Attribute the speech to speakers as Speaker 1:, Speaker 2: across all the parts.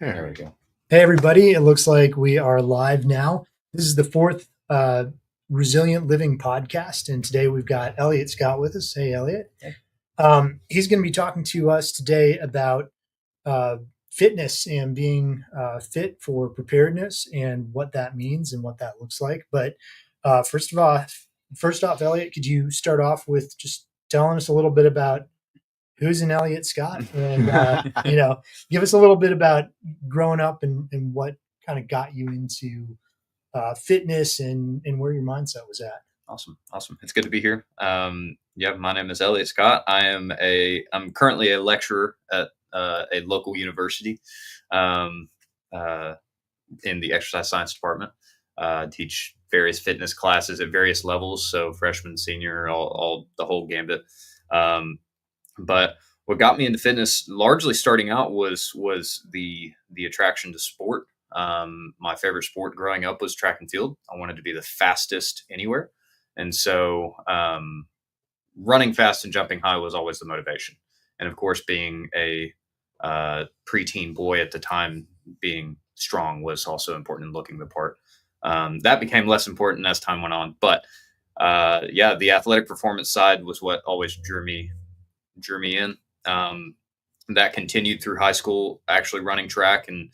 Speaker 1: There we go.
Speaker 2: Hey, everybody. It looks like we are live now. This is the fourth Resilient Living podcast. And today we've got Elliott Scott with us. Hey, Elliott.
Speaker 1: Hey.
Speaker 2: He's going to be talking to us today about fitness and being fit for preparedness and what that means and what that looks like. But first off, Elliott, could you start off with just telling us a little bit about who's an Elliott Scott, and give us a little bit about growing up and what kind of got you into fitness and where your mindset was at.
Speaker 1: Awesome. It's good to be here. My name is Elliott Scott. I'm currently a lecturer at a local university in the exercise science department. Teach various fitness classes at various levels, so freshman, senior, all the whole gambit. But what got me into fitness, largely starting out, was the attraction to sport. My favorite sport growing up was track and field. I wanted to be the fastest anywhere, and so running fast and jumping high was always the motivation. And of course, being a preteen boy at the time, being strong was also important in looking the part. That became less important as time went on, but the athletic performance side was what always drew me in. That continued through high school, actually running track, and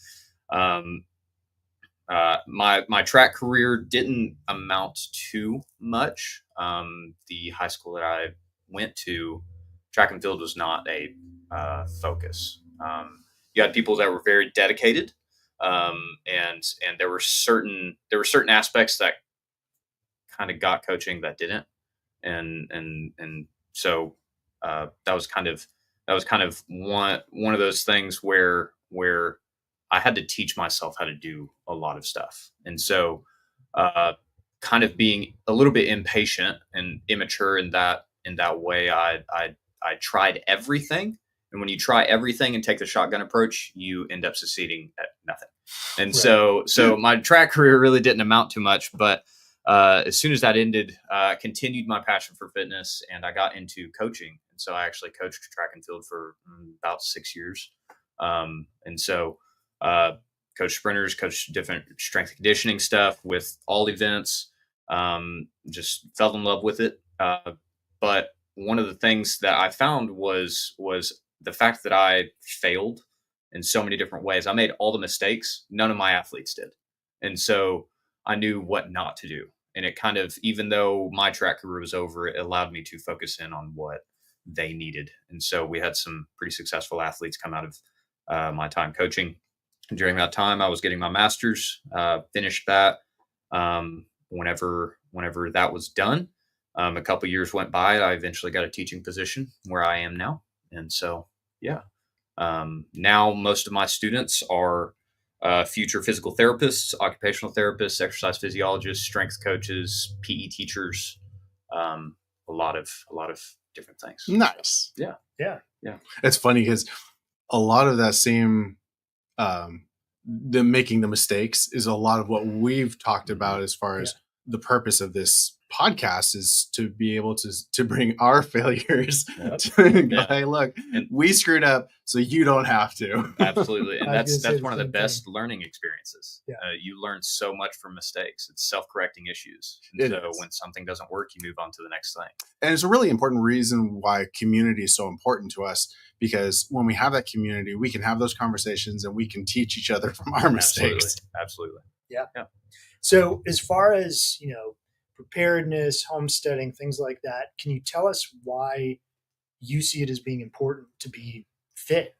Speaker 1: my track career didn't amount to much. The high school that I went to, track and field was not a focus. You had people that were very dedicated, and there were certain aspects that kind of got coaching that didn't, and so that was kind of one of those things where I had to teach myself how to do a lot of stuff. And so kind of being a little bit impatient and immature in that way, I tried everything. And when you try everything and take the shotgun approach, you end up succeeding at nothing. And right. So my track career really didn't amount to much, but as soon as that ended, I continued my passion for fitness, and I got into coaching. And so I actually coached track and field for about 6 years. And so coached sprinters, coached different strength and conditioning stuff with all events, just fell in love with it. But one of the things that I found was the fact that I failed in so many different ways. I made all the mistakes. None of my athletes did. And so I knew what not to do. And it kind of, even though my track career was over, it allowed me to focus in on what they needed. And so we had some pretty successful athletes come out of my time coaching. And during that time, I was getting my master's, finished that. Whenever that was done, a couple years went by, I eventually got a teaching position where I am now. And so, now most of my students are future physical therapists, occupational therapists, exercise physiologists, strength coaches, PE teachers, a lot of different things.
Speaker 3: Nice.
Speaker 1: Yeah.
Speaker 3: It's funny because a lot of that same, the making the mistakes is a lot of what we've talked about as far as the purpose of this podcast is to be able to bring our failures to hey, look, we screwed up so you don't have to.
Speaker 1: Absolutely. And that's one of the best learning experiences. You learn so much from mistakes. It's self-correcting issues. And so when something doesn't work, you move on to the next thing.
Speaker 3: And it's a really important reason why community is so important to us, because when we have that community, we can have those conversations and we can teach each other from our mistakes.
Speaker 1: Absolutely.
Speaker 2: Yeah. So as far as, preparedness, homesteading, things like that, can you tell us why you see it as being important to be fit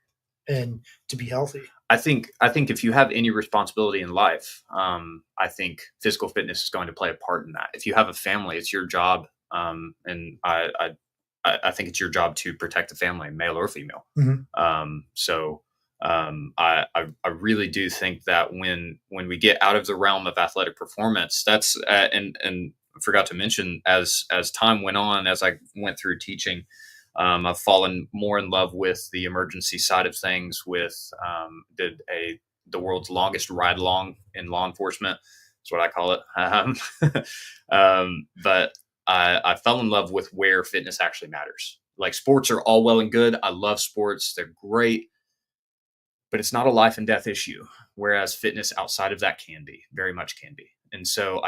Speaker 2: and to be healthy?
Speaker 1: I think if you have any responsibility in life, I think physical fitness is going to play a part in that. If you have a family, it's your job, and I think it's your job to protect the family, male or female.
Speaker 2: Mm-hmm.
Speaker 1: I really do think that when we get out of the realm of athletic performance, that's and I forgot to mention, as time went on, as I went through teaching, I've fallen more in love with the emergency side of things. Did the world's longest ride along in law enforcement. That's what I call it. But I fell in love with where fitness actually matters. Like, sports are all well and good. I love sports. They're great. but it's not a life and death issue. Whereas fitness outside of that can be, very much can be. And so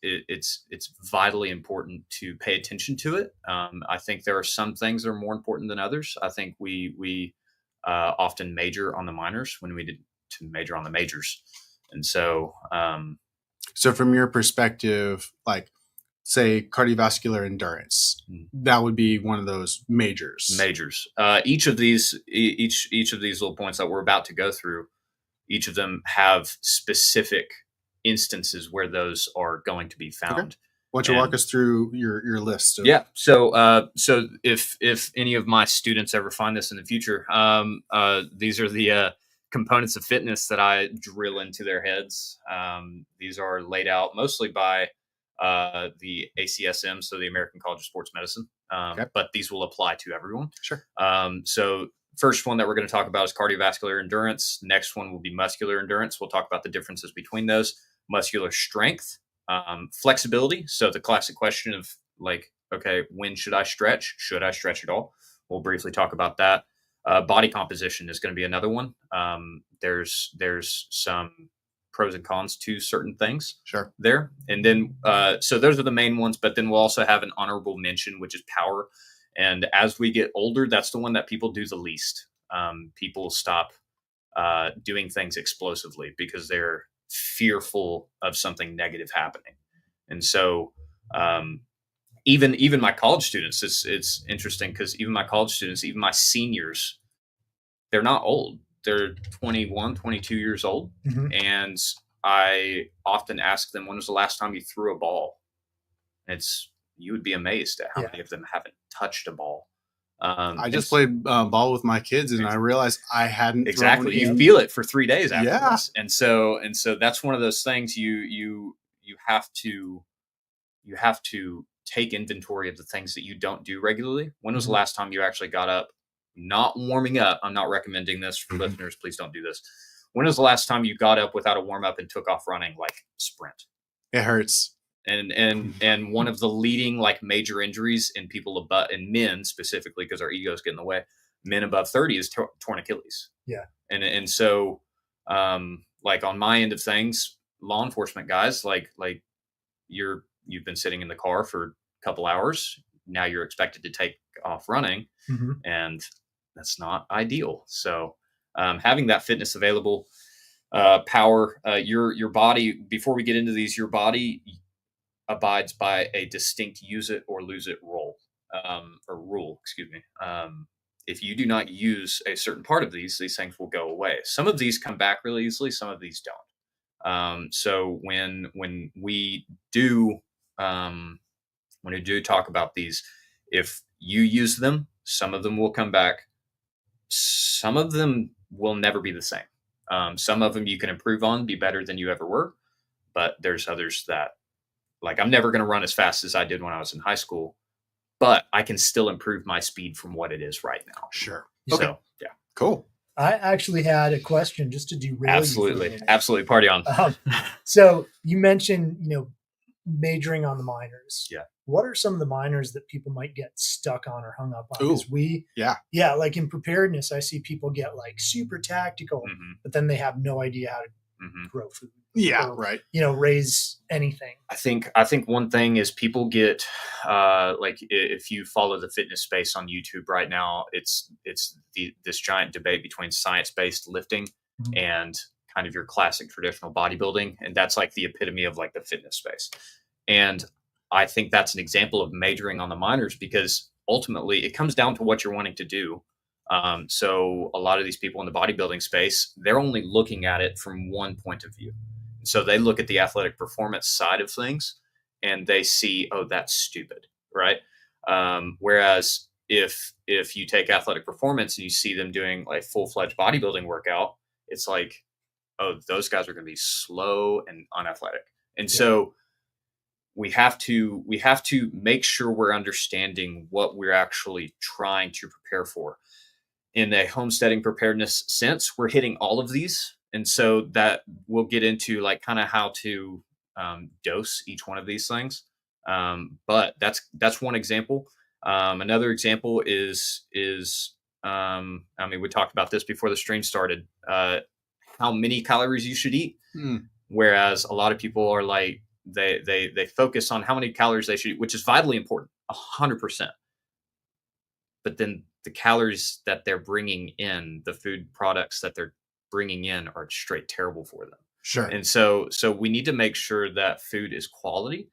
Speaker 1: it's vitally important to pay attention to it. I think there are some things that are more important than others. I think we often major on the minors when we need to major on the majors. And so,
Speaker 3: So from your perspective, like say cardiovascular endurance, that would be one of those majors.
Speaker 1: Each of these little points that we're about to go through, each of them have specific instances where those are going to be found.
Speaker 3: Okay. Why don't you walk us through your list?
Speaker 1: Yeah. So if any of my students ever find this in the future, these are the components of fitness that I drill into their heads. These are laid out mostly by the ACSM, so the American College of Sports Medicine. But these will apply to everyone.
Speaker 3: Sure.
Speaker 1: So first one that we're going to talk about is cardiovascular endurance. Next one will be muscular endurance. We'll talk about the differences between those. Muscular strength, flexibility. So the classic question of like, okay, when should I stretch? Should I stretch at all? We'll briefly talk about that. Body composition is going to be another one. There's some pros and cons to certain things there. And then, so those are the main ones, but then we'll also have an honorable mention, which is power. And as we get older, that's the one that people do the least. People stop doing things explosively because they're fearful of something negative happening. And so even my college students, it's interesting because even my college students, even my seniors, they're not old. They're 21, 22 years old.
Speaker 2: Mm-hmm.
Speaker 1: And I often ask them, when was the last time you threw a ball? You would be amazed at how many of them haven't touched a ball.
Speaker 3: I just played ball with my kids, and I realized I hadn't.
Speaker 1: Exactly, you feel it for 3 days afterwards, and so that's one of those things you have to take inventory of the things that you don't do regularly. When was the last time you actually got up, not warming up? I'm not recommending this for listeners. Please don't do this. When was the last time you got up without a warm up and took off running like sprint?
Speaker 3: It hurts.
Speaker 1: And one of the leading like major injuries in people above, in men specifically, because our egos get in the way, men above 30 is torn Achilles.
Speaker 2: Yeah.
Speaker 1: And so like on my end of things, law enforcement guys, like you've been sitting in the car for a couple hours. Now you're expected to take off running, and that's not ideal. So having that fitness available, power, your body, before we get into these, your body abides by a distinct use it or lose it rule. Excuse me. If you do not use a certain part of these things will go away. Some of these come back really easily. Some of these don't. So when we do talk about these, if you use them, some of them will come back. Some of them will never be the same. Some of them you can improve on, be better than you ever were. But there's others that, like, I'm never going to run as fast as I did when I was in high school, but I can still improve my speed from what it is right now.
Speaker 3: Sure.
Speaker 1: Okay. So, yeah.
Speaker 3: Cool.
Speaker 2: I actually had a question just to derail
Speaker 1: Absolutely. Party on.
Speaker 2: So you mentioned, majoring on the minors.
Speaker 1: Yeah.
Speaker 2: What are some of the minors that people might get stuck on or hung up on? Because like in preparedness, I see people get like super tactical, but then they have no idea how to grow food.
Speaker 3: Yeah,
Speaker 2: or,
Speaker 3: right.
Speaker 2: Raise anything.
Speaker 1: I think one thing is people get like if you follow the fitness space on YouTube right now, it's this giant debate between science-based lifting and kind of your classic traditional bodybuilding, and that's like the epitome of like the fitness space. And I think that's an example of majoring on the minors because ultimately it comes down to what you're wanting to do. So a lot of these people in the bodybuilding space, they're only looking at it from one point of view. So they look at the athletic performance side of things and they see, oh, that's stupid, right? Whereas if you take athletic performance and you see them doing like full-fledged bodybuilding workout, it's like, oh, those guys are going to be slow and unathletic. And so we have to make sure we're understanding what we're actually trying to prepare for. In a homesteading preparedness sense, we're hitting all of these. And so that we'll get into like kind of how to dose each one of these things. But that's one example. Another example is I mean, we talked about this before the stream started, how many calories you should eat. Whereas a lot of people are like, they focus on how many calories they should eat, which is vitally important, 100%. But then the calories that they're bringing in, the food products that they're bringing in, are straight terrible for them.
Speaker 3: Sure.
Speaker 1: And so we need to make sure that food is quality.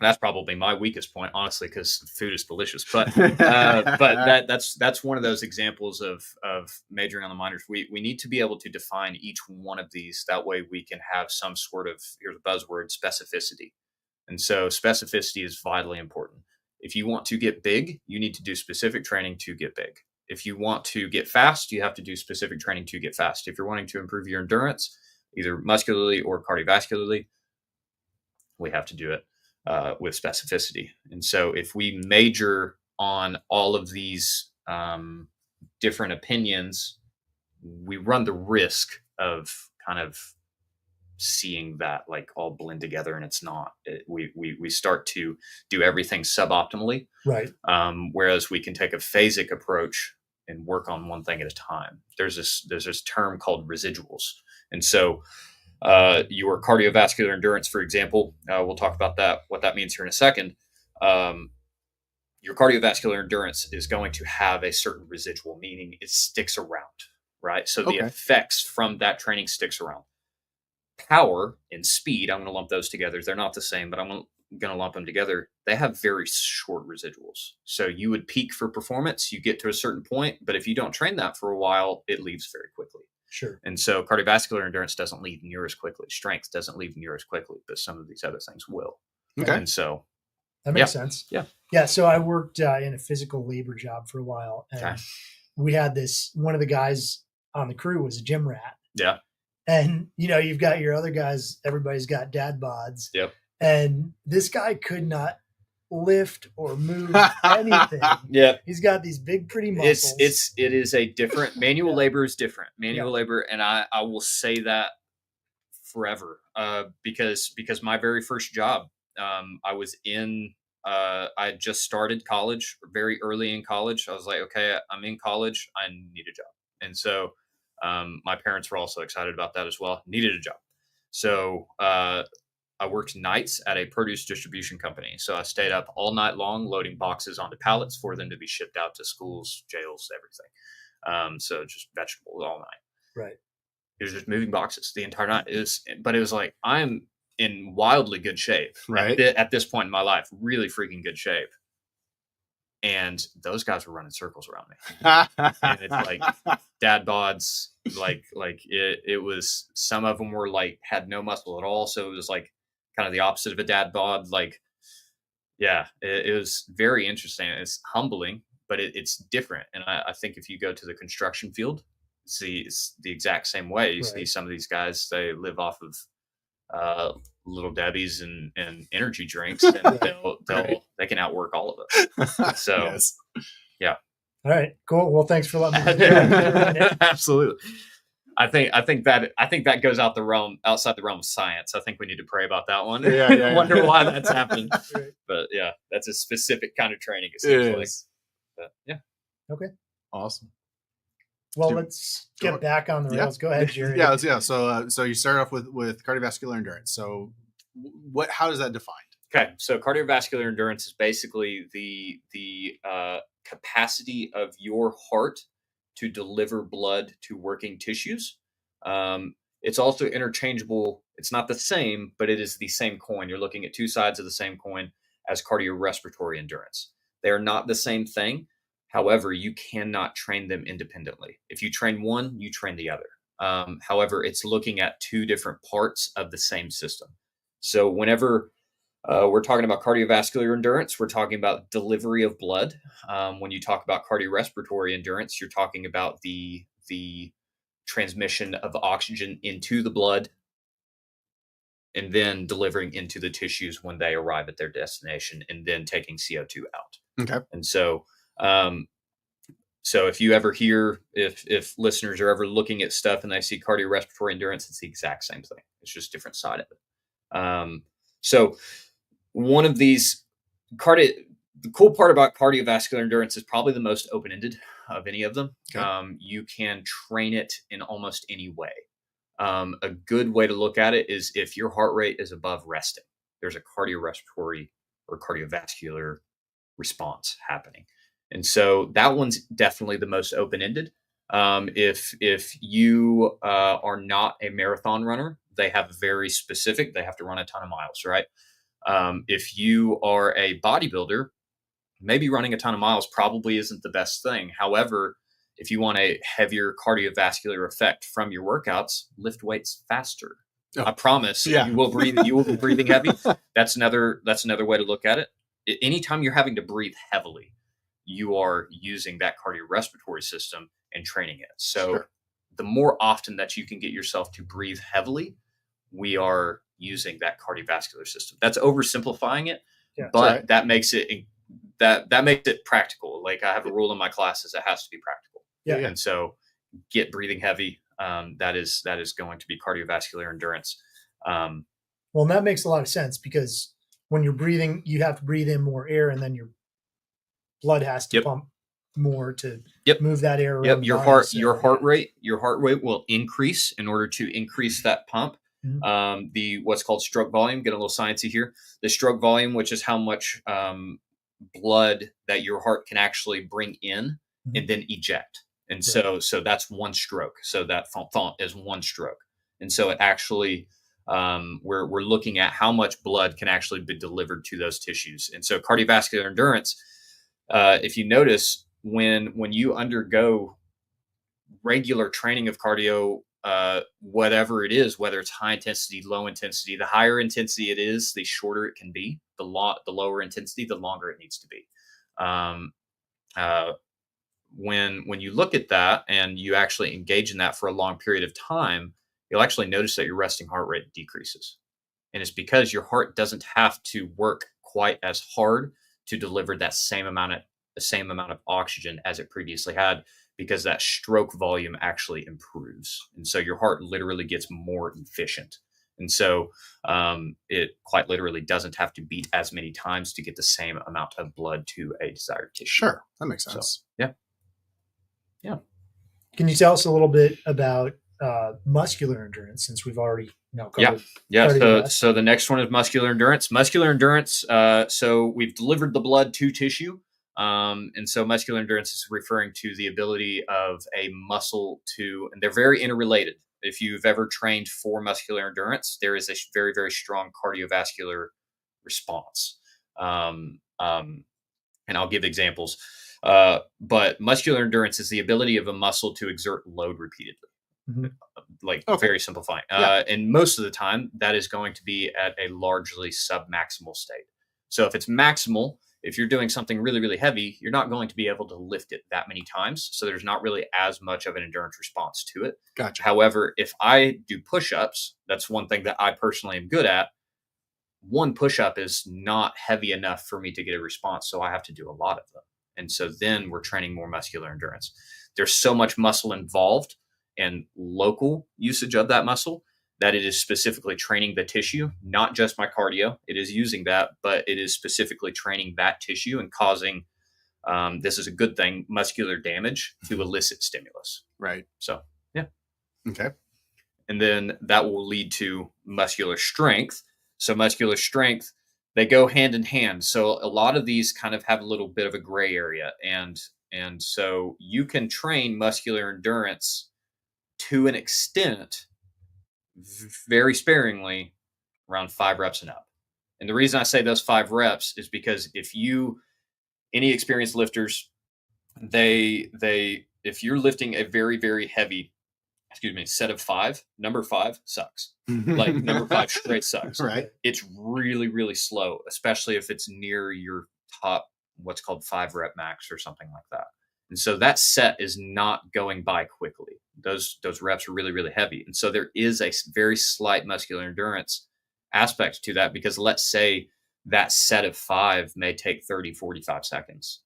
Speaker 1: That's probably my weakest point, honestly, because food is delicious. But that's one of those examples of majoring on the minors. We need to be able to define each one of these. That way we can have some sort of, here's a buzzword, specificity. And so specificity is vitally important. If you want to get big, you need to do specific training to get big. If you want to get fast, you have to do specific training to get fast. If you're wanting to improve your endurance, either muscularly or cardiovascularly, we have to do it with specificity. And so if we major on all of these different opinions, we run the risk of kind of seeing that like all blend together, and it's not. We start to do everything suboptimally,
Speaker 2: Right.
Speaker 1: Whereas we can take a phasic approach and work on one thing at a time. There's this term called residuals, and so your cardiovascular endurance, for example, we'll talk about that, what that means here in a second. Your cardiovascular endurance is going to have a certain residual, meaning it sticks around, right? So the effects from that training sticks around. Power and speed, I'm going to lump those together. They're not the same, but I'm going to lump them together. They have very short residuals. So you would peak for performance, you get to a certain point, but if you don't train that for a while, it leaves very quickly.
Speaker 2: Sure.
Speaker 1: And so cardiovascular endurance doesn't leave near as quickly. Strength doesn't leave near as quickly, but some of these other things will.
Speaker 3: Okay.
Speaker 1: And so
Speaker 2: that makes sense.
Speaker 1: Yeah.
Speaker 2: Yeah. So I worked in a physical labor job for a while, and we had one of the guys on the crew was a gym rat.
Speaker 1: Yeah.
Speaker 2: And, you've got your other guys, everybody's got dad bods.
Speaker 1: Yep.
Speaker 2: And this guy could not lift or move anything.
Speaker 1: Yeah.
Speaker 2: He's got these big, pretty muscles.
Speaker 1: It is a different, manual labor is different. Manual labor. And I will say that forever, because my very first job, I was I had just started college, very early in college. I was like, okay, I'm in college. I need a job. And so, my parents were also excited about that as well. Needed a job. So, I worked nights at a produce distribution company. So I stayed up all night long, loading boxes onto pallets for them to be shipped out to schools, jails, everything. So just vegetables all night.
Speaker 2: Right.
Speaker 1: It was just moving boxes the entire night. But it was like, I'm in wildly good shape.
Speaker 3: Right.
Speaker 1: At this point in my life, really freaking good shape. And those guys were running circles around me. And it's like dad bods, like it was, some of them were like, had no muscle at all. So it was like kind of the opposite of a dad bod. Like, yeah, it was very interesting. It's humbling, but it's different. And I think if you go to the construction field, it's the exact same way. You see some of these guys, they live off of Little Debbie's and energy drinks, and they can outwork all of us. So yeah.
Speaker 2: All right, cool. Well, thanks for letting me.
Speaker 1: Absolutely. I think that goes outside the realm of science. I think we need to pray about that one.
Speaker 3: Yeah.
Speaker 1: Wonder why that's happening. Right. But yeah, that's a specific kind of training. It seems like. But, yeah.
Speaker 2: Okay.
Speaker 3: Awesome.
Speaker 2: Well, let's get back on the rails. Go ahead, Jerry.
Speaker 3: Yeah. So you start off with cardiovascular endurance. So how is that defined?
Speaker 1: Okay. So cardiovascular endurance is basically the capacity of your heart to deliver blood to working tissues. It's also interchangeable. It's not the same, but it is the same coin. You're looking at two sides of the same coin as cardiorespiratory endurance. They are not the same thing. However, you cannot train them independently. If you train one, you train the other. However, it's looking at two different parts of the same system. So whenever we're talking about cardiovascular endurance, we're talking about delivery of blood. When you talk about cardiorespiratory endurance, you're talking about the transmission of oxygen into the blood and then delivering into the tissues when they arrive at their destination, and then taking CO2 out.
Speaker 3: Okay.
Speaker 1: And so, so if you ever hear, if listeners are ever looking at stuff and they see cardiorespiratory endurance, it's the exact same thing. It's just different side of it. So one of these The cool part about cardiovascular endurance is probably the most open-ended of any of them.
Speaker 3: Okay.
Speaker 1: You can train it in almost any way. A good way to look at it is if your heart rate is above resting, there's a cardiorespiratory or cardiovascular response happening. And so that one's definitely the most open-ended. If you are not a marathon runner, they have very specific, they have to run a ton of miles, right? If you are a bodybuilder, maybe running a ton of miles probably isn't the best thing. However, if you want a heavier cardiovascular effect from your workouts, lift weights faster.
Speaker 3: Oh,
Speaker 1: I promise
Speaker 3: yeah.
Speaker 1: you will breathe. You will be breathing heavy. That's another way to look at it. Anytime you're having to breathe heavily, you are using that cardiorespiratory system and training it. So
Speaker 3: Sure.
Speaker 1: the more often that you can get yourself to breathe heavily, we are using that cardiovascular system. That's oversimplifying it,
Speaker 2: Yeah.
Speaker 1: but
Speaker 3: Right.
Speaker 1: that makes it that makes it practical. Like I have a rule in my classes, it has to be practical.
Speaker 2: Yeah.
Speaker 1: And so get breathing heavy. That is going to be cardiovascular endurance.
Speaker 2: Well, and that makes a lot of sense because when you're breathing, you have to breathe in more air, and then your blood has to
Speaker 1: Yep.
Speaker 2: pump more to
Speaker 1: Yep.
Speaker 2: move that air around.
Speaker 1: Yep.
Speaker 2: the
Speaker 1: Your
Speaker 2: body,
Speaker 1: heart
Speaker 2: so,
Speaker 1: your heart rate will increase in order to increase that pump.
Speaker 2: Mhm.
Speaker 1: The what's called stroke volume. Get a little sciencey here. The stroke volume, which is how much blood that your heart can actually bring in
Speaker 2: Mhm.
Speaker 1: and then eject. And
Speaker 2: Right.
Speaker 1: so that's one stroke. So that font is one stroke. And so it actually we're looking at how much blood can actually be delivered to those tissues. And so cardiovascular endurance, if you notice, when you undergo regular training of cardio, whatever it is, whether it's high intensity, low intensity, the higher intensity it is, the shorter it can be. The lower intensity, the longer it needs to be. Um, uh, when you look at that and you actually engage in that for a long period of time, you'll actually notice that your resting heart rate decreases. And it's because your heart doesn't have to work quite as hard to deliver that same amount of oxygen as it previously had, because that stroke volume actually improves. And so your heart literally gets more efficient. And so it quite literally doesn't have to beat as many times to get the same amount of blood to a desired tissue.
Speaker 3: Sure. That makes
Speaker 1: So,
Speaker 3: sense.
Speaker 1: yeah.
Speaker 2: Can you tell us a little bit about muscular endurance, since we've already covered
Speaker 1: Yeah.
Speaker 2: cardiovascular?
Speaker 1: So the next one is muscular endurance. Muscular endurance. So we've delivered the blood to tissue, and so muscular endurance is referring to the ability of a muscle to, and they're very interrelated. If you've ever trained for muscular endurance, there is a very very strong cardiovascular response. And I'll give examples. But muscular endurance is the ability of a muscle to exert load repeatedly,
Speaker 2: Mhm.
Speaker 1: like
Speaker 3: Okay.
Speaker 1: very simplifying.
Speaker 3: Yeah.
Speaker 1: And most of the time, that is going to be at a largely submaximal state. So if it's maximal, if you're doing something really, really heavy, you're not going to be able to lift it that many times. So there's not really as much of an endurance response to it.
Speaker 3: Gotcha.
Speaker 1: However, if I do push ups, that's one thing that I personally am good at. One push up is not heavy enough for me to get a response. So I have to do a lot of them. And so then we're training more muscular endurance. There's so much muscle involved and local usage of that muscle that it is specifically training the tissue, not just my cardio. It is using that, but it is specifically training that tissue and causing, this is a good thing, muscular damage to elicit stimulus.
Speaker 3: Right.
Speaker 1: So, yeah.
Speaker 3: Okay.
Speaker 1: And then that will lead to muscular strength. So muscular strength, they go hand in hand. So a lot of these kind of have a little bit of a gray area, and so you can train muscular endurance to an extent very sparingly around 5 reps and up. And the reason I say those 5 reps is because if you, any experienced lifters, they if you're lifting a very very heavy, set of 5, number 5 sucks. Like number 5 straight sucks.
Speaker 3: Right.
Speaker 1: It's really, really slow, especially if it's near your top, what's called 5 rep max or something like that. And so that set is not going by quickly. Those reps are really, really heavy. And so there is a very slight muscular endurance aspect to that, because let's say that set of 5 may take 30, 45 seconds.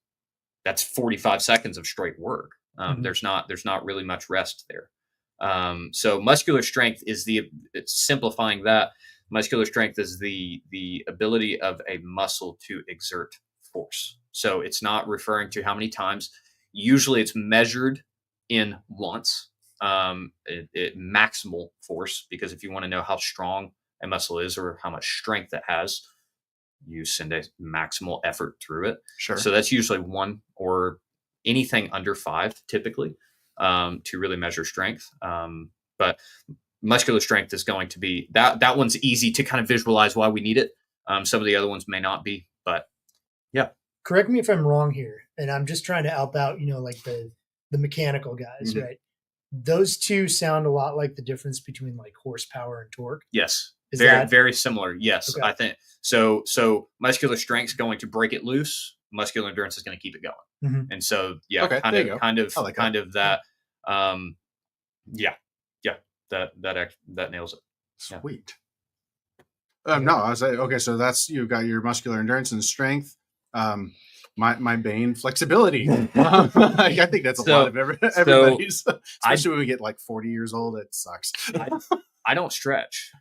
Speaker 1: That's 45 seconds of straight work.
Speaker 2: Mhm.
Speaker 1: There's not really much rest there. So muscular strength is it's simplifying that. Muscular strength is the ability of a muscle to exert force. So it's not referring to how many times. Usually it's measured in once, maximal force, because if you want to know how strong a muscle is or how much strength it has, you send a maximal effort through it.
Speaker 3: Sure.
Speaker 1: So that's usually one, or anything under 5 typically, to really measure strength. But muscular strength is going to be that one's easy to kind of visualize why we need it. Some of the other ones may not be, but yeah.
Speaker 2: Correct me if I'm wrong here, and I'm just trying to help out, like the mechanical guys,
Speaker 3: Mhm.
Speaker 2: right? Those two sound a lot like the difference between like horsepower and torque.
Speaker 1: Yes.
Speaker 2: Is
Speaker 1: Very,
Speaker 2: that
Speaker 1: very similar. Yes.
Speaker 2: okay?
Speaker 1: I think so. So muscular strength is going to break it loose. Muscular endurance is going to keep it going.
Speaker 2: Mhm.
Speaker 1: And so, yeah,
Speaker 3: Okay,
Speaker 1: kind
Speaker 3: there
Speaker 1: of,
Speaker 3: you go.
Speaker 1: kind of,
Speaker 3: I like
Speaker 1: kind of that. Yeah, yeah, that nails it. Yeah.
Speaker 3: Sweet.
Speaker 2: Yeah.
Speaker 3: No, I was like, okay, so that's, you've got your muscular endurance and strength. My bane, flexibility. I think that's a lot of everybody's, especially when we get like 40 years old. It sucks.
Speaker 1: I don't stretch.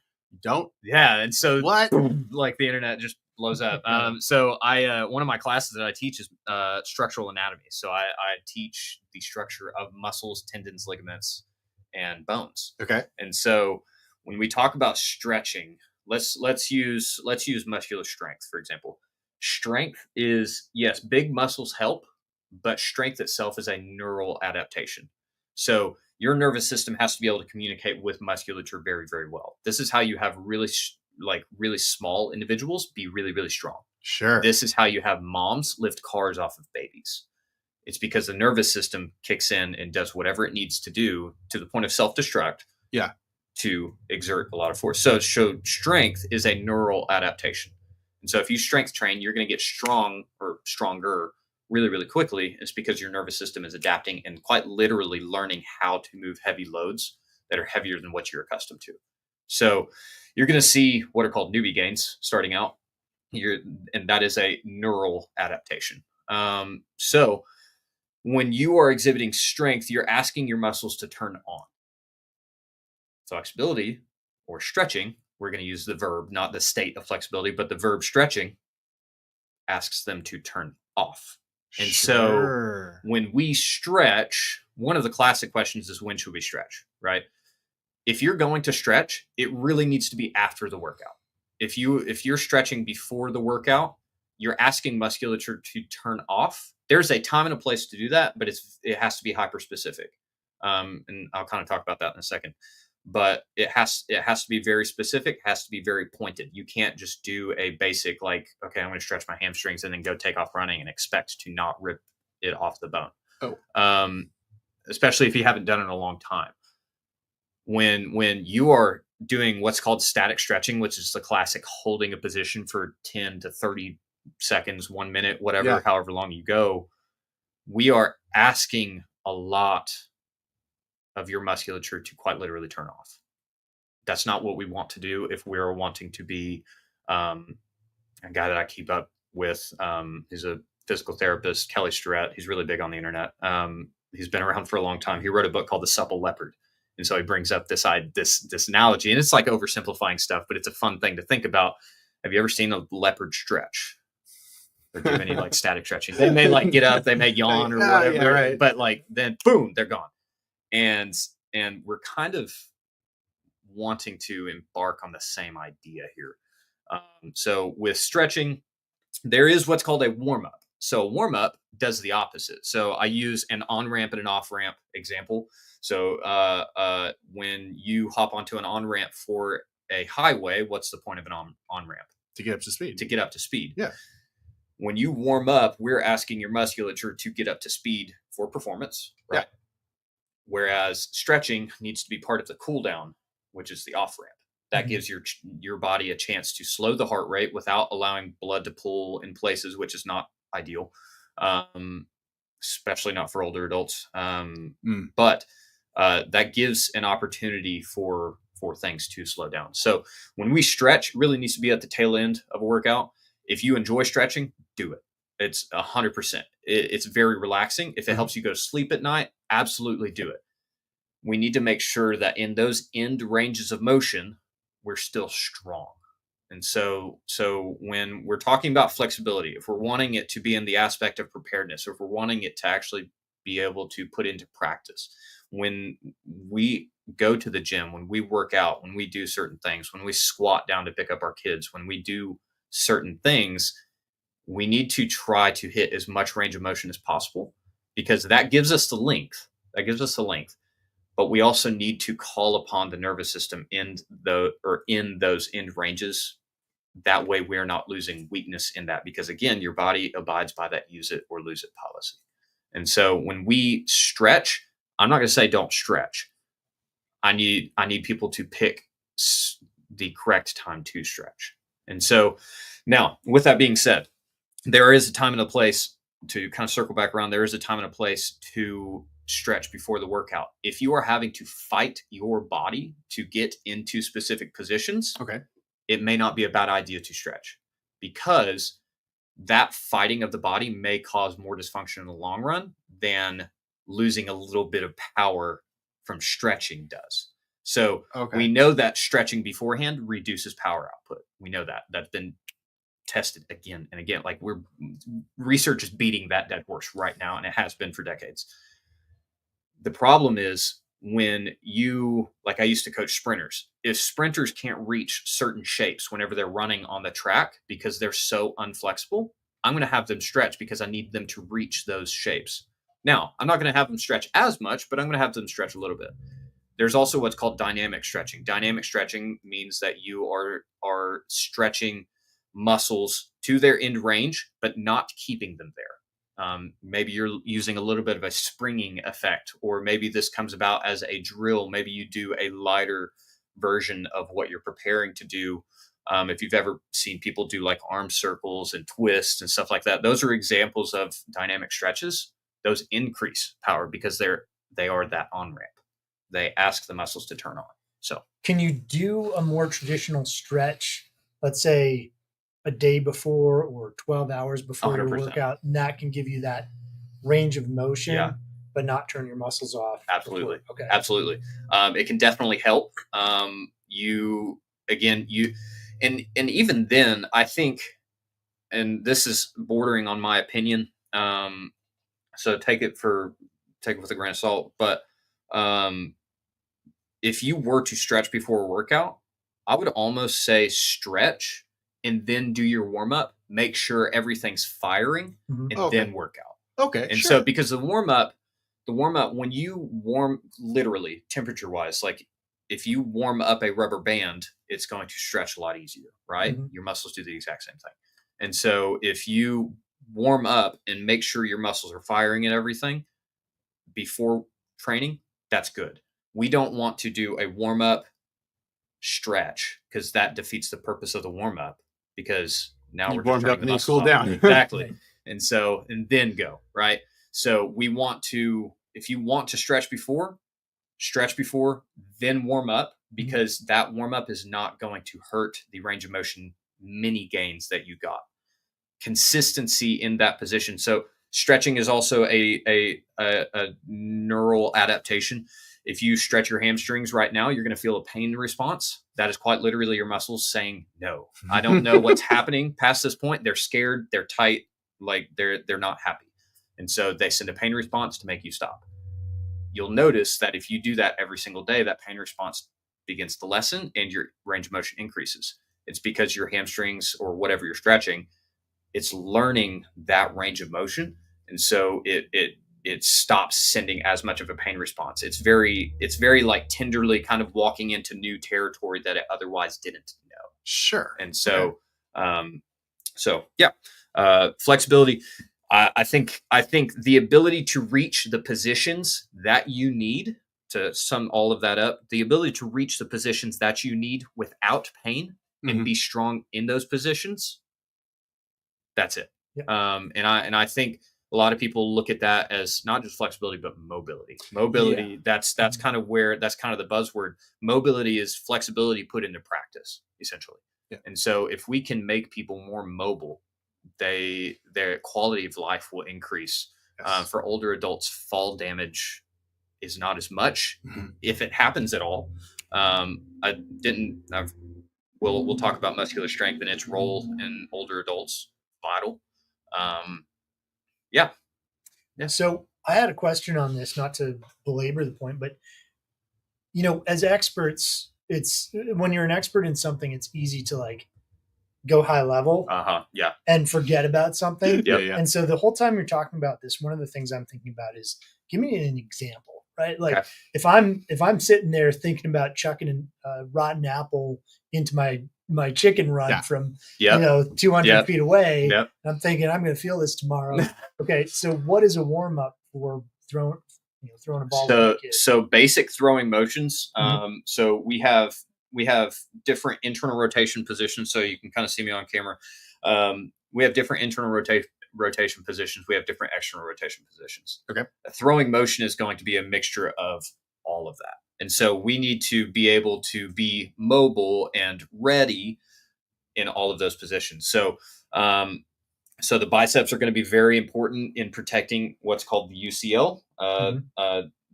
Speaker 3: Don't.
Speaker 1: Yeah, and so
Speaker 3: What?
Speaker 1: like the internet just blows up. So I one of my classes that I teach is structural anatomy. So I teach the structure of muscles, tendons, ligaments, and bones.
Speaker 3: Okay.
Speaker 1: And so when we talk about stretching, let's use muscular strength, for example. Strength is, yes, big muscles help, but strength itself is a neural adaptation. So your nervous system has to be able to communicate with musculature very, very well. This is how you have really small individuals be really, really strong.
Speaker 3: Sure.
Speaker 1: This is how you have moms lift cars off of babies. It's because the nervous system kicks in and does whatever it needs to do to the point of self-destruct.
Speaker 3: Yeah.
Speaker 1: To exert a lot of force. So strength is a neural adaptation. And so if you strength train, you're going to get strong or stronger really, really quickly. It's because your nervous system is adapting and quite literally learning how to move heavy loads that are heavier than what you're accustomed to. So you're going to see what are called newbie gains starting out. And that is a neural adaptation. So when you are exhibiting strength, you're asking your muscles to turn on. Flexibility or stretching, we're going to use the verb, not the state of flexibility, but the verb stretching asks them to turn off. And so when we stretch, one of the classic questions is, when should we stretch, right? If you're going to stretch, it really needs to be after the workout. If you're stretching before the workout, you're asking musculature to turn off. There's a time and a place to do that, but it has to be hyper specific. And I'll kind of talk about that in a second. But it has to be very specific, has to be very pointed. You can't just do a basic, like, okay, I'm going to stretch my hamstrings and then go take off running and expect to not rip it off the bone. Especially if you haven't done it in a long time. When you are doing what's called static stretching, which is the classic holding a position for 10 to 30 seconds, 1 minute, whatever, however long you go, we are asking a lot of your musculature to quite literally turn off. That's not what we want to do if we're wanting to be a guy that I keep up with. He's a physical therapist, Kelly Starrett. He's really big on the internet. He's been around for a long time. He wrote a book called The Supple Leopard. And so he brings up this analogy, and it's like oversimplifying stuff, but it's a fun thing to think about. Have you ever seen a leopard stretch or do any like static stretching? They may like get up, they may yawn or whatever,
Speaker 3: yeah, right.
Speaker 1: But like then boom, they're gone. And we're kind of wanting to embark on the same idea here. So with stretching, there is what's called a warm-up. So warm-up does the opposite. So I use an on-ramp and an off-ramp example. So when you hop onto an on-ramp for a highway, what's the point of an on-ramp?
Speaker 3: To get up to speed.
Speaker 1: To get up to speed.
Speaker 3: Yeah.
Speaker 1: When you warm up, we're asking your musculature to get up to speed for performance, right? Yeah. Whereas stretching needs to be part of the cool down, which is the off ramp. That gives your body a chance to slow the heart rate without allowing blood to pool in places, which is not ideal, especially not for older adults. But that gives an opportunity for things to slow down. So when we stretch, it really needs to be at the tail end of a workout. If you enjoy stretching, do it. It's 100%. It's very relaxing. If it helps you go to sleep at night, absolutely do it. We need to make sure that in those end ranges of motion, we're still strong. And so when we're talking about flexibility, if we're wanting it to be in the aspect of preparedness, or if we're wanting it to actually be able to put into practice, when we go to the gym, when we work out, when we do certain things, when we squat down to pick up our kids, when we do certain things, we need to try to hit as much range of motion as possible, because that gives us the length. That gives us the length. But we also need to call upon the nervous system in those end ranges. That way we're not losing weakness in that, because again, your body abides by that use it or lose it policy. And so when we stretch, I'm not going to say don't stretch. I need people to pick the correct time to stretch. And so now, with that being said, there is a time and a place to kind of circle back around. There is a time and a place to stretch before the workout. If you are having to fight your body to get into specific positions,
Speaker 3: Okay.
Speaker 1: it may not be a bad idea to stretch, because that fighting of the body may cause more dysfunction in the long run than losing a little bit of power from stretching does. So we know that stretching beforehand reduces power output. We know that. That's been tested again and again. Like, research is beating that dead horse right now, and it has been for decades. The problem is, when like, I used to coach sprinters. If sprinters can't reach certain shapes whenever they're running on the track because they're so unflexible, I'm going to have them stretch because I need them to reach those shapes. Now, I'm not going to have them stretch as much, but I'm going to have them stretch a little bit. There's also what's called dynamic stretching. Dynamic stretching means that you are stretching muscles to their end range, but not keeping them there. Maybe you're using a little bit of a springing effect, or maybe this comes about as a drill. Maybe you do a lighter version of what you're preparing to do. If you've ever seen people do like arm circles and twists and stuff like that, those are examples of dynamic stretches. Those increase power because they are that on ramp. They ask the muscles to turn on. So,
Speaker 2: can you do a more traditional stretch, let's say a day before or 12 hours before
Speaker 1: 100%.
Speaker 2: your workout, and that can give you that range of motion,
Speaker 1: Yeah.
Speaker 2: but not turn your muscles off?
Speaker 1: Absolutely.
Speaker 2: Before? Okay.
Speaker 1: Absolutely. It can definitely help. And even then, I think, and this is bordering on my opinion, so take it with a grain of salt, but if you were to stretch before a workout, I would almost say stretch and then do your warm up. Make sure everything's firing, and then work out.
Speaker 3: Okay.
Speaker 1: And so, because the warm up, when you warm, literally temperature wise, like if you warm up a rubber band, it's going to stretch a lot easier, right? Your muscles do the exact same thing. And so if you warm up and make sure your muscles are firing and everything before training, that's good. We don't want to do a warm up stretch, because that defeats the purpose of the warm up, because now we're
Speaker 3: warmed up and then you cool down.
Speaker 1: Exactly. And then go, right? So we want to, if you want to stretch before, then warm up, because that warm up is not going to hurt the range of motion mini gains that you got. Consistency in that position. So stretching is also a neural adaptation. If you stretch your hamstrings right now, you're going to feel a pain response. That is quite literally your muscles saying, no, I don't know what's happening past this point. They're scared, they're tight, like they're not happy. And so they send a pain response to make you stop. You'll notice that if you do that every single day, that pain response begins to lessen and your range of motion increases. It's because your hamstrings, or whatever you're stretching, it's learning that range of motion. And so it stops sending as much of a pain response. It's very like tenderly kind of walking into new territory that it otherwise didn't know.
Speaker 3: Sure.
Speaker 1: And so, flexibility. I think the ability to reach the positions that you need, to sum all of that up, the ability to reach the positions that you need without pain and be strong in those positions. That's it.
Speaker 2: Yep.
Speaker 1: And I think a lot of people look at that as not just flexibility, but mobility. That's kind of the buzzword. Mobility is flexibility put into practice, essentially.
Speaker 3: Yeah.
Speaker 1: And so if we can make people more mobile, their quality of life will increase. Yes. For older adults, fall damage is not as much, if it happens at all. I've we'll talk about muscular strength and its role in older adults. Vital. Yeah.
Speaker 2: So I had a question on this, not to belabor the point, but as experts, it's when you're an expert in something, it's easy to like go high level
Speaker 1: Yeah.
Speaker 2: and forget about something.
Speaker 3: Yeah.
Speaker 2: And so the whole time you're talking about this, one of the things I'm thinking about is give me an example, right? Like
Speaker 1: Okay.
Speaker 2: if I'm sitting there thinking about chucking a rotten apple into my chicken run from 200 feet away, and I'm thinking I'm going to feel this tomorrow. Okay, so what is a warm up for throwing a ball?
Speaker 1: So basic throwing motions. So we have different internal rotation positions. So you can kind of see me on camera. We have different internal rotation positions. We have different external rotation positions.
Speaker 3: Okay.
Speaker 1: A throwing motion is going to be a mixture of all of that. And so we need to be able to be mobile and ready in all of those positions. So, so the biceps are going to be very important in protecting what's called the UCL,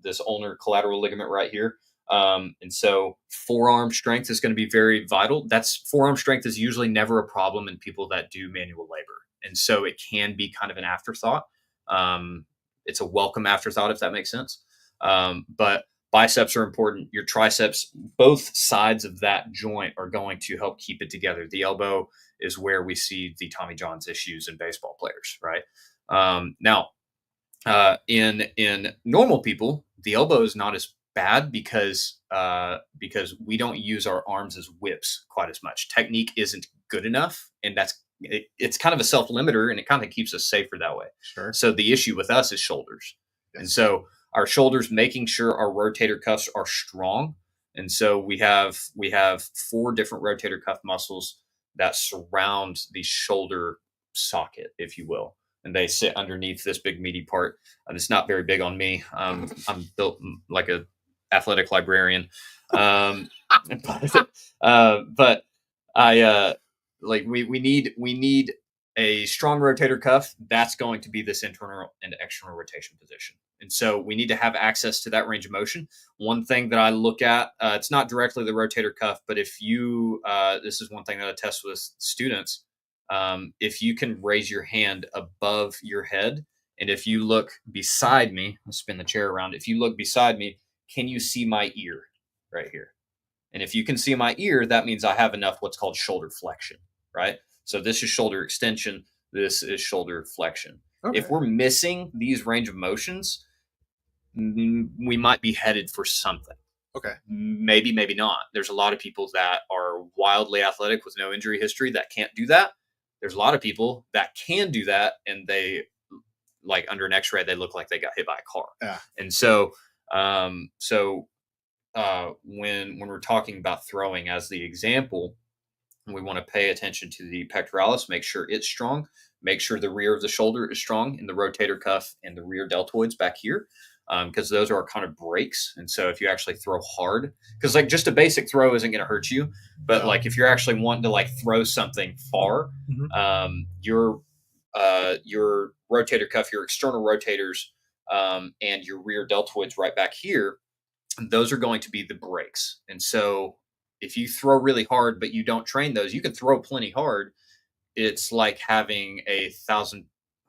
Speaker 1: this ulnar collateral ligament right here. And so forearm strength is going to be very vital. Forearm strength is usually never a problem in people that do manual labor. And so it can be kind of an afterthought. It's a welcome afterthought, if that makes sense. But biceps are important. Your triceps, both sides of that joint are going to help keep it together. The elbow is where we see the Tommy John's issues in baseball players, right? Now, in normal people, the elbow is not as bad because we don't use our arms as whips quite as much. Technique isn't good enough, and it's kind of a self-limiter, and it kind of keeps us safer that way.
Speaker 3: Sure.
Speaker 1: So the issue with us is shoulders. Yes. And so our shoulders, making sure our rotator cuffs are strong. And so we have 4 different rotator cuff muscles that surround the shoulder socket, if you will. And they sit underneath this big meaty part. And it's not very big on me. I'm built like a athletic librarian. But I we need a strong rotator cuff. That's going to be this internal and external rotation position. And so we need to have access to that range of motion. One thing that I look at, it's not directly the rotator cuff, but if you, this is one thing that I test with students. If you can raise your hand above your head, and if you look beside me, I'll spin the chair around. If you look beside me, can you see my ear right here? And if you can see my ear, that means I have enough what's called shoulder flexion, right? So this is shoulder extension. This is shoulder flexion. Okay. If we're missing these range of motions, we might be headed for something.
Speaker 3: Okay.
Speaker 1: Maybe not. There's a lot of people that are wildly athletic with no injury history that can't do that. There's a lot of people that can do that, and they, like under an x-ray, they look like they got hit by a car.
Speaker 3: Yeah.
Speaker 1: And so, when we're talking about throwing as the example, we want to pay attention to the pectoralis, make sure it's strong, make sure the rear of the shoulder is strong in the rotator cuff and the rear deltoids back here, because those are our kind of brakes. And so if you actually throw hard, because like just a basic throw isn't going to hurt you, but like if you're actually wanting to like throw something far, your rotator cuff, your external rotators, and your rear deltoids right back here, those are going to be the brakes. And so if you throw really hard, but you don't train those, you can throw plenty hard. It's like having a 1,000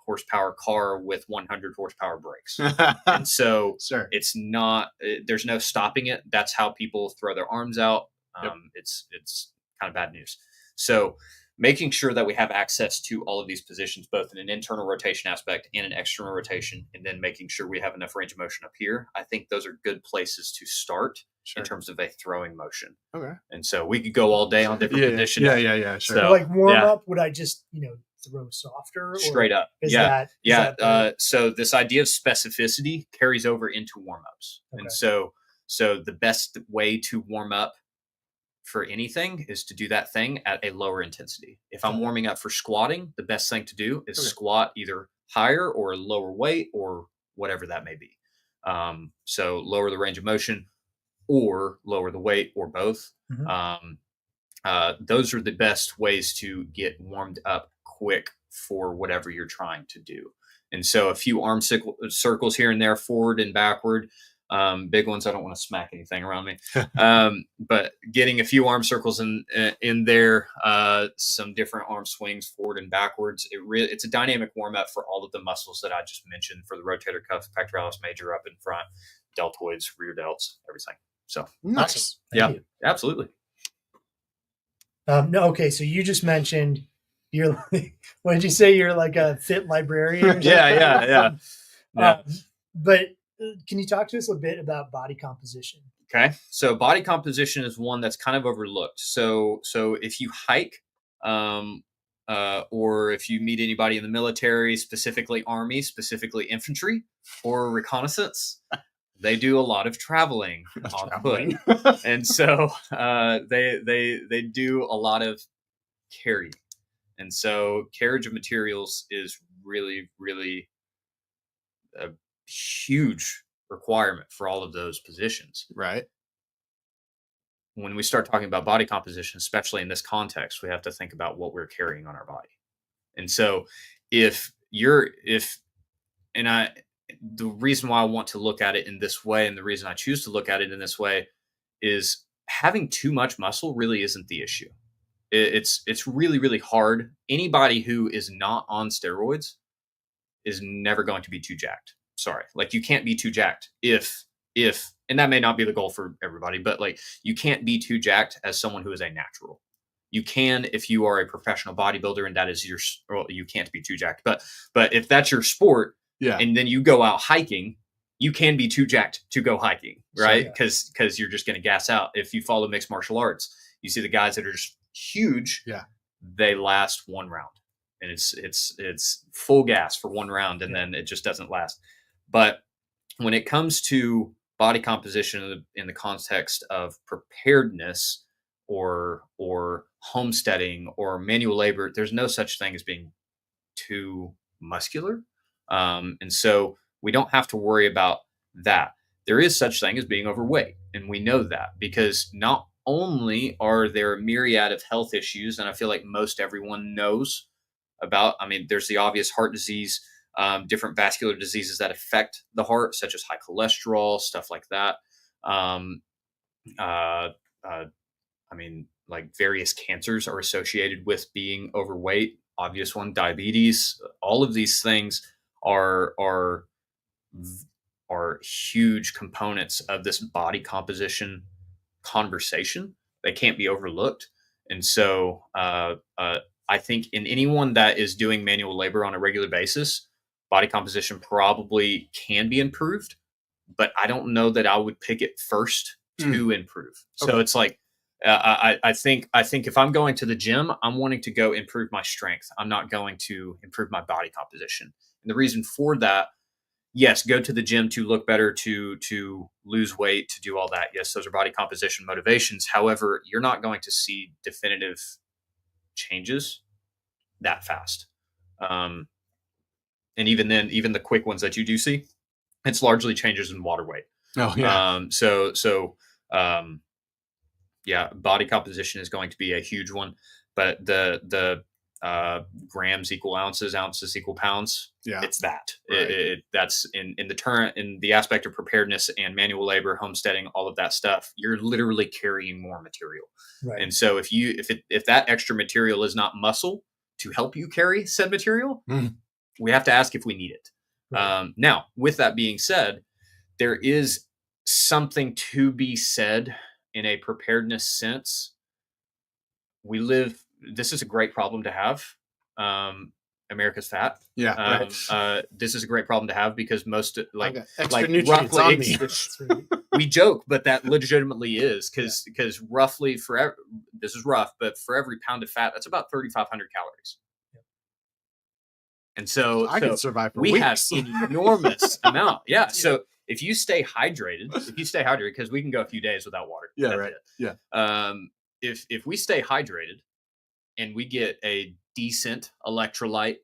Speaker 1: horsepower car with 100 horsepower brakes. And so it's not, there's no stopping it. That's how people throw their arms out. It's kind of bad news. So making sure that we have access to all of these positions, both in an internal rotation aspect and an external rotation, and then making sure we have enough range of motion up here. I think those are good places to start in terms of a throwing motion. Okay. And so we could go all day on different positions.
Speaker 3: Yeah. Sure.
Speaker 2: So like warm up, would I just, throw softer?
Speaker 1: Straight up. So this idea of specificity carries over into warm-ups. Okay. And so the best way to warm up for anything is to do that thing at a lower intensity. If I'm warming up for squatting, the best thing to do is squat either higher or lower weight or whatever that may be. So lower the range of motion or lower the weight or both. Those are the best ways to get warmed up quick for whatever you're trying to do. And so a few arm circles here and there, forward and backward. Big ones, I don't want to smack anything around me. But getting a few arm circles in there, some different arm swings forward and backwards. It's a dynamic warm up for all of the muscles that I just mentioned, for the rotator cuff, pectoralis major up in front, deltoids, rear delts, everything. So
Speaker 3: Nice.
Speaker 2: Awesome.
Speaker 1: yeah,
Speaker 2: Thank you.
Speaker 1: absolutely.
Speaker 2: No, okay. So you just mentioned you're what did you say? You're like a fit librarian or something?
Speaker 1: Yeah.
Speaker 2: But can you talk to us a bit about body composition?
Speaker 1: Okay, so body composition is one that's kind of overlooked. So if you hike, or if you meet anybody in the military, specifically Army, specifically infantry, or reconnaissance, they do a lot of traveling on foot, and so they do a lot of carry, and so carriage of materials is really a huge requirement for all of those positions.
Speaker 3: Right.
Speaker 1: When we start talking about body composition, especially in this context, we have to think about what we're carrying on our body. And so if the reason why I want to look at it in this way, and the reason I choose to look at it in this way, is having too much muscle really isn't the issue. It's really hard. Anybody who is not on steroids is never going to be too jacked. Sorry. Like, you can't be too jacked if and that may not be the goal for everybody, but like, you can't be too jacked as someone who is a natural. You can if you are a professional bodybuilder and that is you can't be too jacked. But if that's your sport, and then you go out hiking, you can be too jacked to go hiking, right? Because you're just going to gas out. If you follow mixed martial arts, you see the guys that are just huge. They last one round, and it's full gas for one round, and then it just doesn't last. But when it comes to body composition in the context of preparedness or homesteading or manual labor, there's no such thing as being too muscular. And so we don't have to worry about that. There is such thing as being overweight, and we know that because not only are there a myriad of health issues, and I feel like most everyone knows about, I mean, there's the obvious heart disease, different vascular diseases that affect the heart, such as high cholesterol, stuff like that. I mean, like, various cancers are associated with being overweight. Obvious one, diabetes. All of these things are huge components of this body composition conversation. They can't be overlooked. And so I think in anyone that is doing manual labor on a regular basis, body composition probably can be improved, but I don't know that I would pick it first to improve. So it's like, I think if I'm going to the gym, I'm wanting to go improve my strength. I'm not going to improve my body composition. And the reason for that, yes, go to the gym to look better, to lose weight, to do all that. Yes, those are body composition motivations. However, you're not going to see definitive changes that fast. And even then, even the quick ones that you do see, it's largely changes in water weight.
Speaker 3: Oh yeah.
Speaker 1: Yeah, body composition is going to be a huge one, but the grams equal ounces, ounces equal pounds.
Speaker 3: Yeah,
Speaker 1: it's that.
Speaker 3: Right.
Speaker 1: That's in the aspect of preparedness and manual labor, homesteading, all of that stuff. You're literally carrying more material,
Speaker 2: Right.
Speaker 1: and so if that extra material is not muscle to help you carry said material, we have to ask if we need it. Right. Now, with that being said, there is something to be said in a preparedness sense. This is a great problem to have. America's fat.
Speaker 3: Yeah.
Speaker 1: This is a great problem to have because most
Speaker 3: extra nutrients on me.
Speaker 1: We joke, but that legitimately is because roughly this is rough, but for every pound of fat, that's about 3,500 calories. And so
Speaker 3: I can survive for
Speaker 1: weeks.
Speaker 3: We
Speaker 1: have enormous amount. Yeah. So if you stay hydrated, because we can go a few days without water.
Speaker 3: Yeah. Right.
Speaker 1: It. Yeah. If we stay hydrated and we get a decent electrolyte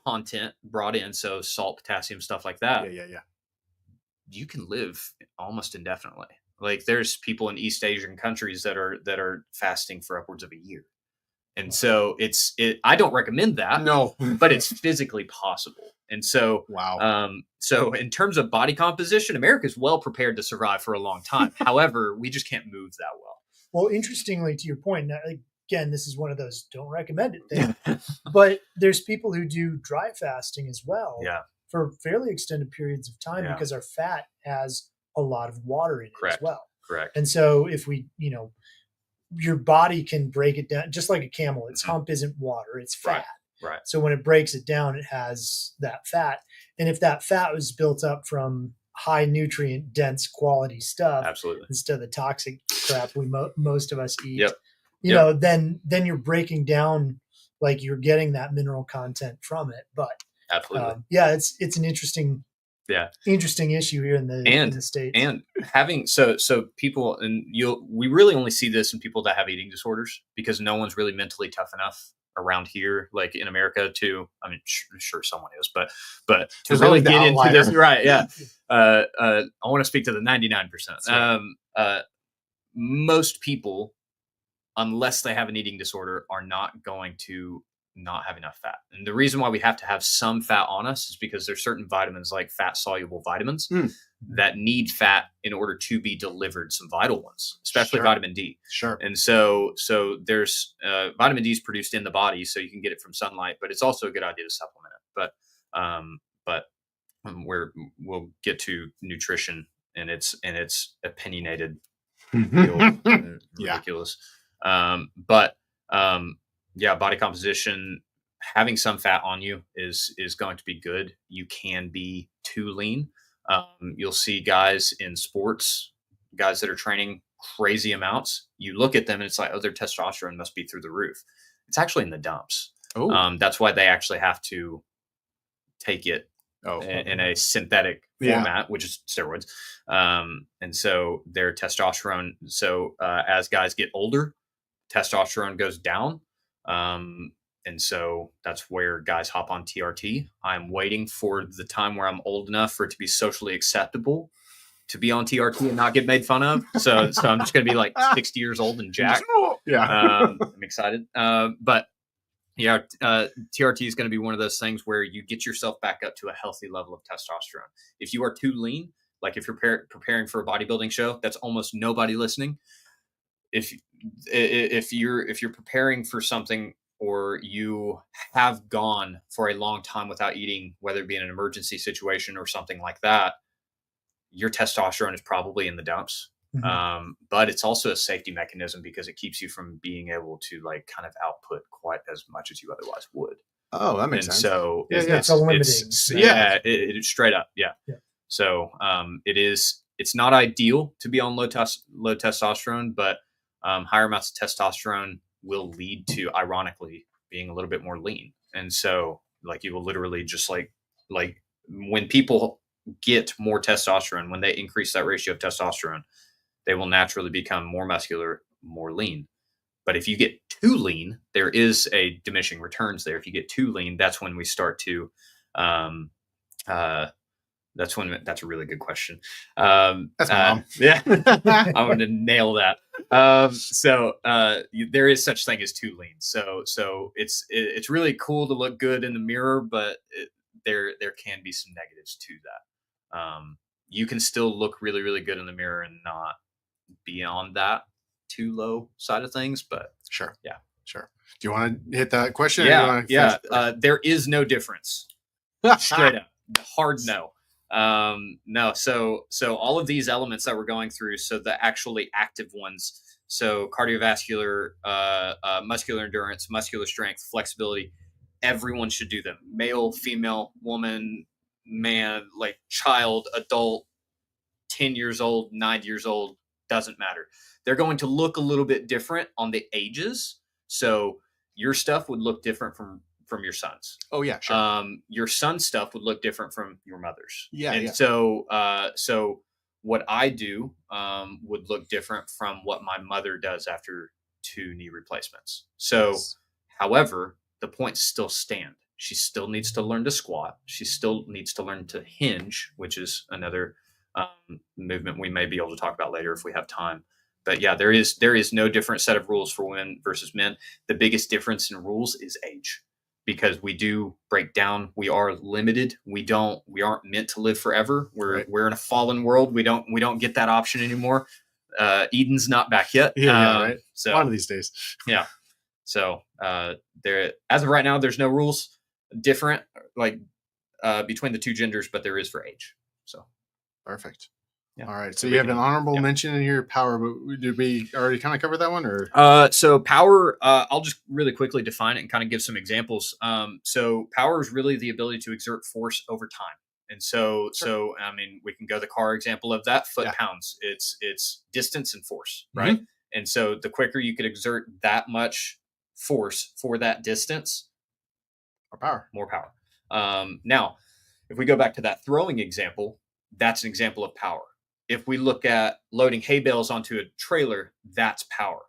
Speaker 1: content brought in, so salt, potassium, stuff like that.
Speaker 3: Yeah.
Speaker 1: You can live almost indefinitely. Like, there's people in East Asian countries that are fasting for upwards of a year. And so I don't recommend that.
Speaker 3: No.
Speaker 1: But it's physically possible. And so,
Speaker 3: Wow.
Speaker 1: So in terms of body composition, America's well prepared to survive for a long time. However, we just can't move that well.
Speaker 2: Well, interestingly, to your point, now, again, this is one of those don't recommend it things, but there's people who do dry fasting as well
Speaker 1: Yeah.
Speaker 2: for fairly extended periods of time because our fat has a lot of water in it as well.
Speaker 1: Correct.
Speaker 2: And so if we, your body can break it down, just like a camel, its hump isn't water, it's fat.
Speaker 1: Right.
Speaker 2: So when it breaks it down, it has that fat. And if that fat was built up from high nutrient dense quality stuff,
Speaker 1: absolutely,
Speaker 2: instead of the toxic crap we most of us eat, then you're breaking down, like you're getting that mineral content from it. But
Speaker 1: absolutely,
Speaker 2: it's an interesting issue here in the States.
Speaker 1: And having so people, and we really only see this in people that have eating disorders, because no one's really mentally tough enough around here, like in America, to, I mean, sure someone is, but to really get into this, right? Yeah. I want to speak to the 99%. Right. Most people, unless they have an eating disorder, are not going to not have enough fat. And the reason why we have to have some fat on us is because there's certain vitamins, like fat soluble vitamins, that need fat in order to be delivered, some vital ones, especially vitamin D.
Speaker 3: Sure.
Speaker 1: And so there's vitamin D is produced in the body, so you can get it from sunlight, but it's also a good idea to supplement it. But we'll get to nutrition and its opinionated, ridiculous. Body composition, having some fat on you is going to be good. You can be too lean. You'll see guys in sports, guys that are training crazy amounts. You look at them and it's like, oh, their testosterone must be through the roof. It's actually in the dumps. That's why they actually have to take it in a synthetic format, which is steroids. And so their testosterone. So as guys get older, testosterone goes down. And so that's where guys hop on TRT. I'm waiting for the time where I'm old enough for it to be socially acceptable to be on TRT and not get made fun of. So I'm just going to be like 60 years old and jacked. I'm excited. But TRT is going to be one of those things where you get yourself back up to a healthy level of testosterone. If you are too lean, like if you're preparing for a bodybuilding show, that's almost nobody listening. If you're preparing for something, or you have gone for a long time without eating, whether it be in an emergency situation or something like that, your testosterone is probably in the dumps. But it's also a safety mechanism because it keeps you from being able to like kind of output quite as much as you otherwise would.
Speaker 3: Oh, that makes sense.
Speaker 1: So
Speaker 2: it's a limiting.
Speaker 1: It straight up. Yeah. So it's not ideal to be on low testosterone, but higher amounts of testosterone will lead to, ironically, being a little bit more lean. And so like you will literally just like when people get more testosterone, when they increase that ratio of testosterone, they will naturally become more muscular, more lean. But if you get too lean, there is a diminishing returns there. If you get too lean, that's when we start to that's a really good question.
Speaker 3: That's mom.
Speaker 1: Yeah, I'm going to nail that. There is such thing as too lean. So it's really cool to look good in the mirror, but there can be some negatives to that. You can still look really, really good in the mirror and not be on that too low side of things. But
Speaker 3: sure. Do you want to hit that question?
Speaker 1: There is no difference. Straight up, hard no. No. So all of these elements that we're going through, so the actually active ones, so cardiovascular, muscular endurance, muscular strength, flexibility, everyone should do them. Male, female, woman, man, like child, adult, 10 years old, 9 years old, doesn't matter. They're going to look a little bit different on the ages. So your stuff would look different from your son's.
Speaker 3: Oh yeah, sure.
Speaker 1: Your son's stuff would look different from your mother's.
Speaker 3: Yeah.
Speaker 1: So what I do would look different from what my mother does after 2 knee replacements. So, however, the points still stand. She still needs to learn to squat. She still needs to learn to hinge, which is another movement we may be able to talk about later if we have time. But yeah, there is no different set of rules for women versus men. The biggest difference in rules is age, because we do break down. We are limited. We aren't meant to live forever. We're in a fallen world. We don't get that option anymore. Eden's not back yet.
Speaker 3: Yeah, right.
Speaker 1: So
Speaker 3: one of these days.
Speaker 1: Yeah. So there, as of right now, there's no rules different between the two genders, but there is for age. So
Speaker 3: perfect.
Speaker 1: Yeah.
Speaker 3: All right. So you have an honorable mention in here, power, but did we already kind of cover that one, or?
Speaker 1: So power, I'll just really quickly define it and kind of give some examples. So power is really the ability to exert force over time. And so, I mean, we can go the car example of that, foot pounds. It's distance and force, right? Mm-hmm. And so the quicker you could exert that much force for that distance, more power. Now, if we go back to that throwing example, that's an example of power. If we look at loading hay bales onto a trailer, that's power.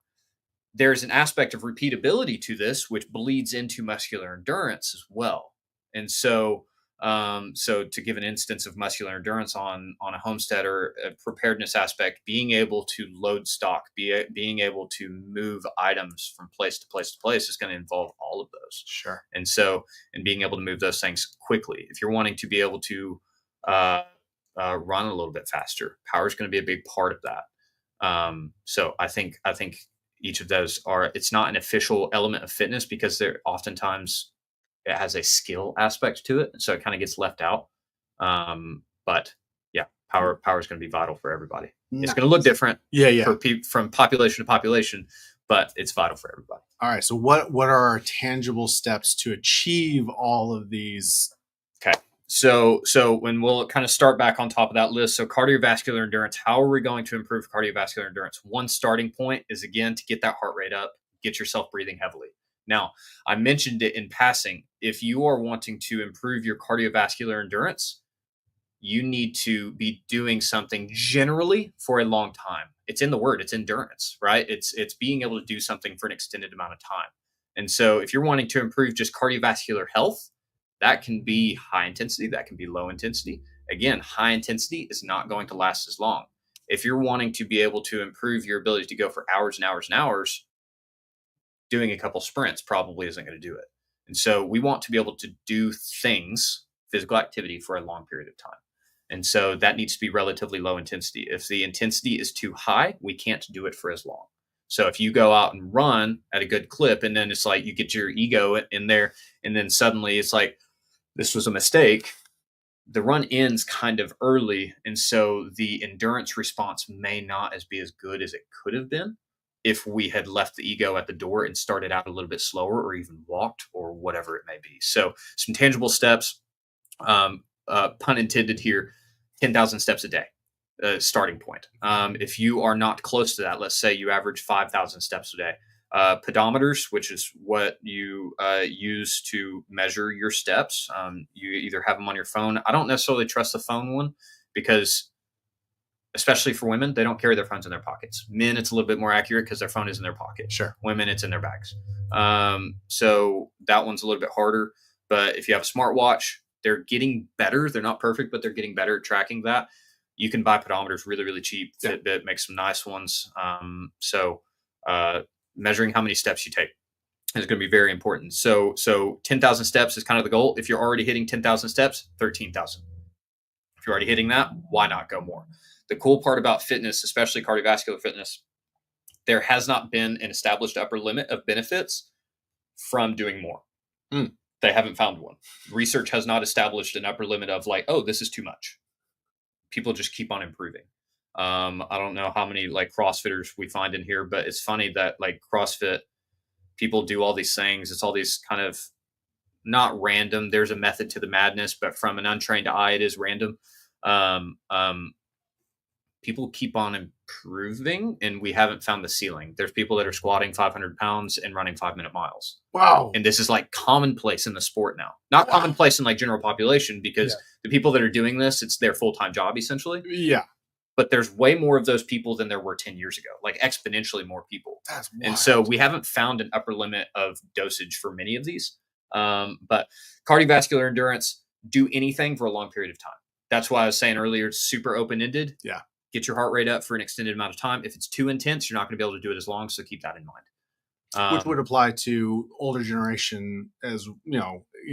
Speaker 1: There's an aspect of repeatability to this, which bleeds into muscular endurance as well. And so, to give an instance of muscular endurance on a homestead or a preparedness aspect, being able to load stock, being able to move items from place to place to place is going to involve all of those.
Speaker 3: Sure.
Speaker 1: And being able to move those things quickly. If you're wanting to be able to run a little bit faster, power is going to be a big part of that. So I think each of those it's not an official element of fitness, because they're oftentimes it has a skill aspect to it, so it kind of gets left out. But yeah, power is going to be vital for everybody. Nice. It's going to look different, from population to population, but it's vital for everybody.
Speaker 3: All right. So what are our tangible steps to achieve all of these?
Speaker 1: Okay. So when we'll kind of start back on top of that list, so cardiovascular endurance, how are we going to improve cardiovascular endurance? One starting point is, again, to get that heart rate up, get yourself breathing heavily. Now, I mentioned it in passing. If you are wanting to improve your cardiovascular endurance, you need to be doing something generally for a long time. It's in the word, it's endurance, right? It's being able to do something for an extended amount of time. And so if you're wanting to improve just cardiovascular health, that can be high intensity, that can be low intensity. Again, high intensity is not going to last as long. If you're wanting to be able to improve your ability to go for hours and hours and hours, doing a couple sprints probably isn't going to do it. And so we want to be able to do things, physical activity, for a long period of time. And so that needs to be relatively low intensity. If the intensity is too high, we can't do it for as long. So if you go out and run at a good clip, and then it's like you get your ego in there, and then suddenly it's like, this was a mistake, the run ends kind of early. And so the endurance response may not be as good as it could have been if we had left the ego at the door and started out a little bit slower, or even walked, or whatever it may be. So some tangible steps, pun intended here, 10,000 steps a day, starting point. If you are not close to that, let's say you average 5,000 steps a day, pedometers, which is what you use to measure your steps. You either have them on your phone. I don't necessarily trust the phone one, because especially for women, they don't carry their phones in their pockets. Men, it's a little bit more accurate because their phone is in their pocket.
Speaker 3: Sure.
Speaker 1: Women, it's in their bags. So that one's a little bit harder. But if you have a smartwatch, they're getting better. They're not perfect, but they're getting better at tracking that. You can buy pedometers really, really cheap. Yeah. Fitbit makes some nice ones. Measuring how many steps you take is going to be very important. So 10,000 steps is kind of the goal. If you're already hitting 10,000 steps, 13,000. If you're already hitting that, why not go more? The cool part about fitness, especially cardiovascular fitness, there has not been an established upper limit of benefits from doing more. They haven't found one. Research has not established an upper limit of like, oh, this is too much. People just keep on improving. I don't know how many like CrossFitters we find in here, but it's funny that like CrossFit people do all these things. It's all these kind of not random. There's a method to the madness, but from an untrained eye, it is random. People keep on improving, and we haven't found the ceiling. There's people that are squatting 500 pounds and running 5-minute miles.
Speaker 3: Wow.
Speaker 1: And this is like commonplace in the sport now. Not commonplace in like general population, because the people that are doing this, it's their full-time job essentially.
Speaker 3: Yeah.
Speaker 1: But there's way more of those people than there were 10 years ago, like exponentially more people.
Speaker 3: That's wild.
Speaker 1: And so we haven't found an upper limit of dosage for many of these. But cardiovascular endurance, do anything for a long period of time. That's why I was saying earlier, it's super open-ended.
Speaker 3: Yeah.
Speaker 1: get your heart rate up for an extended amount of time. If it's too intense, you're not going to be able to do it as long. So keep that in mind.
Speaker 3: Which would apply to older generation as,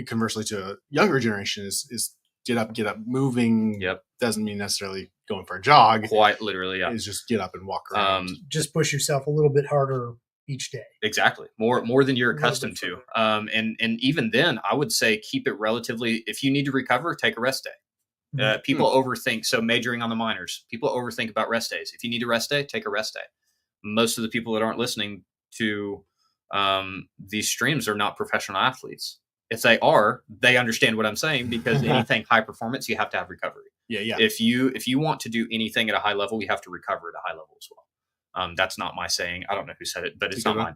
Speaker 3: conversely to a younger generation is get up, moving.
Speaker 1: Yep.
Speaker 3: Doesn't mean necessarily going for a jog.
Speaker 1: Quite literally, yeah.
Speaker 3: Is just get up and walk around.
Speaker 2: Just push yourself a little bit harder each day.
Speaker 1: Exactly. More than you're accustomed to. And even then, I would say keep it relatively, if you need to recover, take a rest day. People overthink. So majoring on the minors, people overthink about rest days. If you need a rest day, take a rest day. Most of the people that aren't listening to these streams are not professional athletes. If they are, they understand what I'm saying, because anything high performance, you have to have recovery.
Speaker 3: Yeah.
Speaker 1: If you want to do anything at a high level, you have to recover at a high level as well. That's not my saying. I don't know who said it, but it's not mine.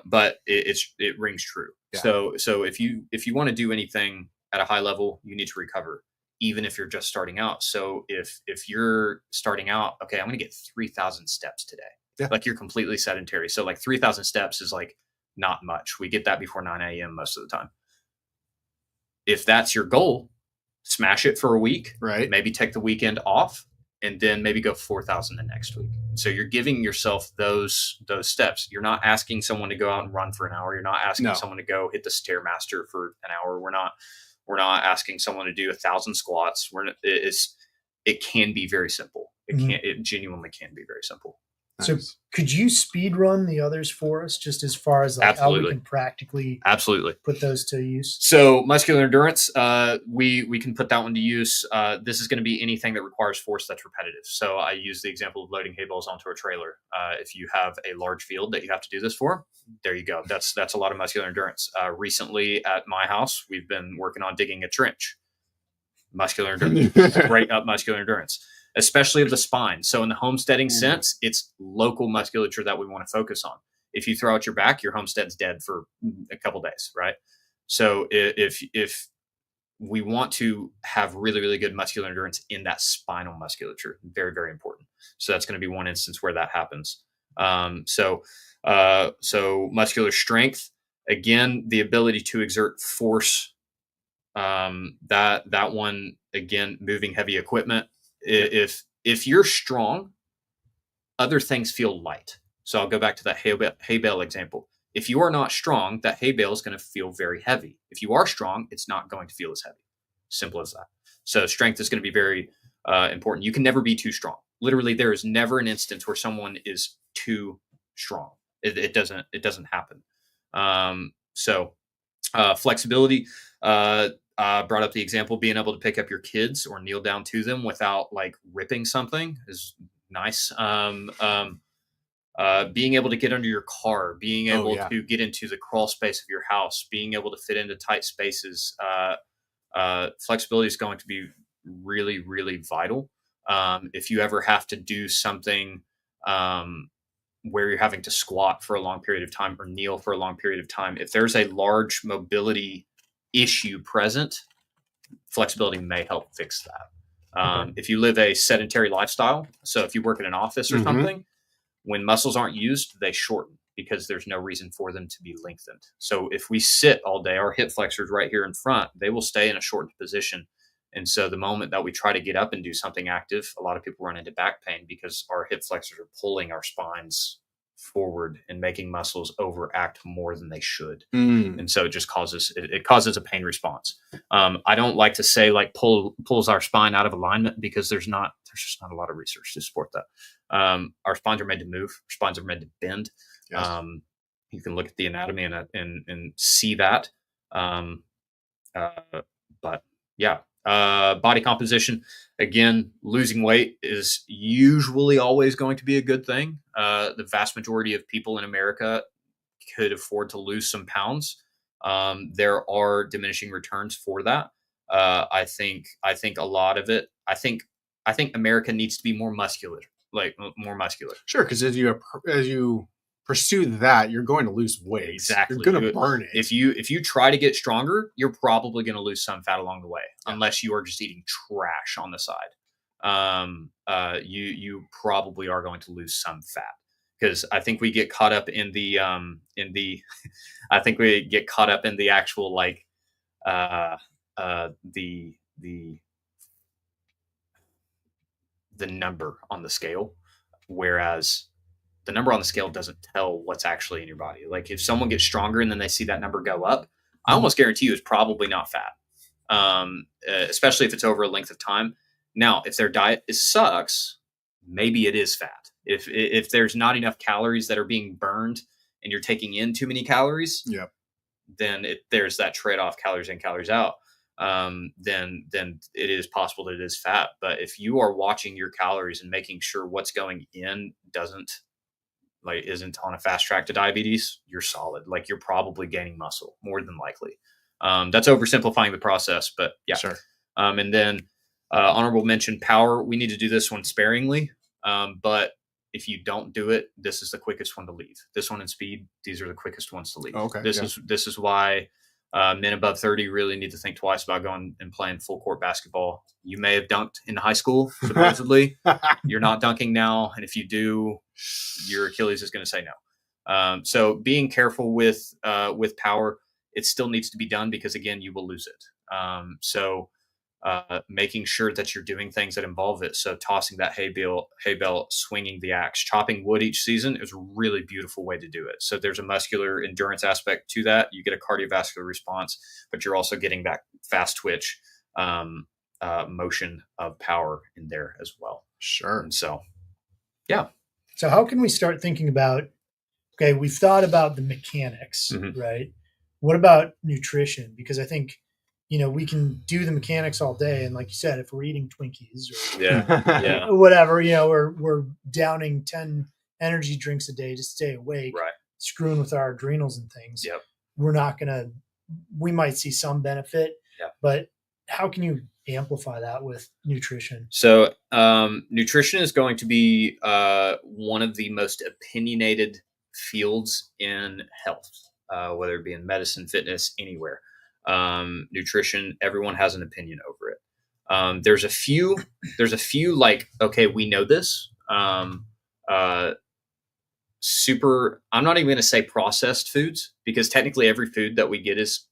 Speaker 1: But it rings true. Yeah. So if you want to do anything at a high level, you need to recover, even if you're just starting out. So if you're starting out, okay, I'm going to get 3,000 steps today. Yeah. Like you're completely sedentary. So like 3,000 steps is like not much. We get that before 9 a.m. most of the time. If that's your goal, smash it for a week.
Speaker 3: Right.
Speaker 1: Maybe take the weekend off, and then maybe go 4,000 the next week. So you're giving yourself those steps. You're not asking someone to go out and run for an hour. You're not asking someone to go hit the Stairmaster for an hour. We're not asking someone to do 1,000 squats. It can be very simple. It genuinely can be very simple.
Speaker 2: So could you speed run the others for us, just as far as like how we can practically put those to use?
Speaker 1: So muscular endurance, we can put that one to use. This is going to be anything that requires force that's repetitive. So I use the example of loading hay bales onto a trailer. If you have a large field that you have to do this for, there you go. That's a lot of muscular endurance. Recently at my house, we've been working on digging a trench. Muscular endurance, great up muscular endurance, especially of the spine. So in the homesteading sense, it's local musculature that we want to focus on. If you throw out your back, your homestead's dead for a couple days, right? So if we want to have really, really good muscular endurance in that spinal musculature, very, very important. So that's going to be one instance where that happens. So muscular strength, again, the ability to exert force, that one, again, moving heavy equipment. If you're strong, other things feel light. So I'll go back to that hay bale example. If you are not strong, that hay bale is going to feel very heavy. If you are strong, it's not going to feel as heavy. Simple as that. So strength is going to be very important. You can never be too strong. Literally, there is never an instance where someone is too strong. It doesn't happen. So flexibility. Brought up the example, being able to pick up your kids or kneel down to them without like ripping something is nice. Being able to get under your car, being able to get into the crawl space of your house, being able to fit into tight spaces. Flexibility is going to be really, really vital. If you ever have to do something where you're having to squat for a long period of time or kneel for a long period of time, if there's a large mobility issue present, flexibility may help fix that. If you live a sedentary lifestyle, so if you work in an office or something, when muscles aren't used, they shorten because there's no reason for them to be lengthened. So if we sit all day, our hip flexors right here in front, they will stay in a shortened position. And so the moment that we try to get up and do something active, a lot of people run into back pain because our hip flexors are pulling our spines forward and making muscles overact more than they should. And so it just causes a pain response. I don't like to say like pulls our spine out of alignment because there's just not a lot of research to support that. Our spines are made to move. Our spines are made to bend. Yes. You can look at the anatomy and see that. But yeah, body composition, again, losing weight is usually always going to be a good thing. The vast majority of people in America could afford to lose some pounds. There are diminishing returns for that. I think a lot of it, I think America needs to be more muscular, more muscular.
Speaker 3: Sure. Cause as you pursue that, you're going to lose weight.
Speaker 1: Exactly.
Speaker 3: You're going to burn it.
Speaker 1: If you try to get stronger, you're probably going to lose some fat along the way, unless you are just eating trash on the side. You probably are going to lose some fat, because I think we get caught up in the I think we get caught up in the actual like the the number on the scale, whereas the number on the scale doesn't tell what's actually in your body. Like if someone gets stronger and then they see that number go up, I almost guarantee you it's probably not fat, especially if it's over a length of time. Now, if their diet sucks, maybe it is fat. If there's not enough calories that are being burned and you're taking in too many calories,
Speaker 3: Yep.
Speaker 1: then there's that trade-off, calories in, calories out. Then it is possible that it is fat. But if you are watching your calories and making sure what's going in isn't on a fast track to diabetes, you're solid. Like you're probably gaining muscle more than likely. That's oversimplifying the process, but yeah.
Speaker 3: Sure.
Speaker 1: And then honorable mention power. We need to do this one sparingly. But if you don't do it, this is the quickest one to leave. This one and speed, these are the quickest ones to leave.
Speaker 3: Okay.
Speaker 1: This is why men above 30 really need to think twice about going and playing full court basketball. You may have dunked in high school, supposedly. You're not dunking now. And if you do, your Achilles is going to say no. So being careful with power, it still needs to be done because, again, you will lose it. Making sure that you're doing things that involve it. So tossing that hay bale, swinging the axe, chopping wood each season is a really beautiful way to do it. So there's a muscular endurance aspect to that. You get a cardiovascular response, but you're also getting that fast twitch motion of power in there as well.
Speaker 3: Sure.
Speaker 1: And so, yeah.
Speaker 2: So how can we start thinking about, okay, we've thought about the mechanics, right? What about nutrition? Because I think, we can do the mechanics all day. And like you said, if we're eating Twinkies or whatever, we're downing 10 energy drinks a day to stay awake,
Speaker 1: right,
Speaker 2: screwing with our adrenals and things.
Speaker 1: Yep.
Speaker 2: We might see some benefit, but how can you amplify that with nutrition?
Speaker 1: So nutrition is going to be one of the most opinionated fields in health, whether it be in medicine, fitness, anywhere. Nutrition, everyone has an opinion over it. There's a few like, okay, we know this. I'm not even going to say processed foods because technically every food that we get is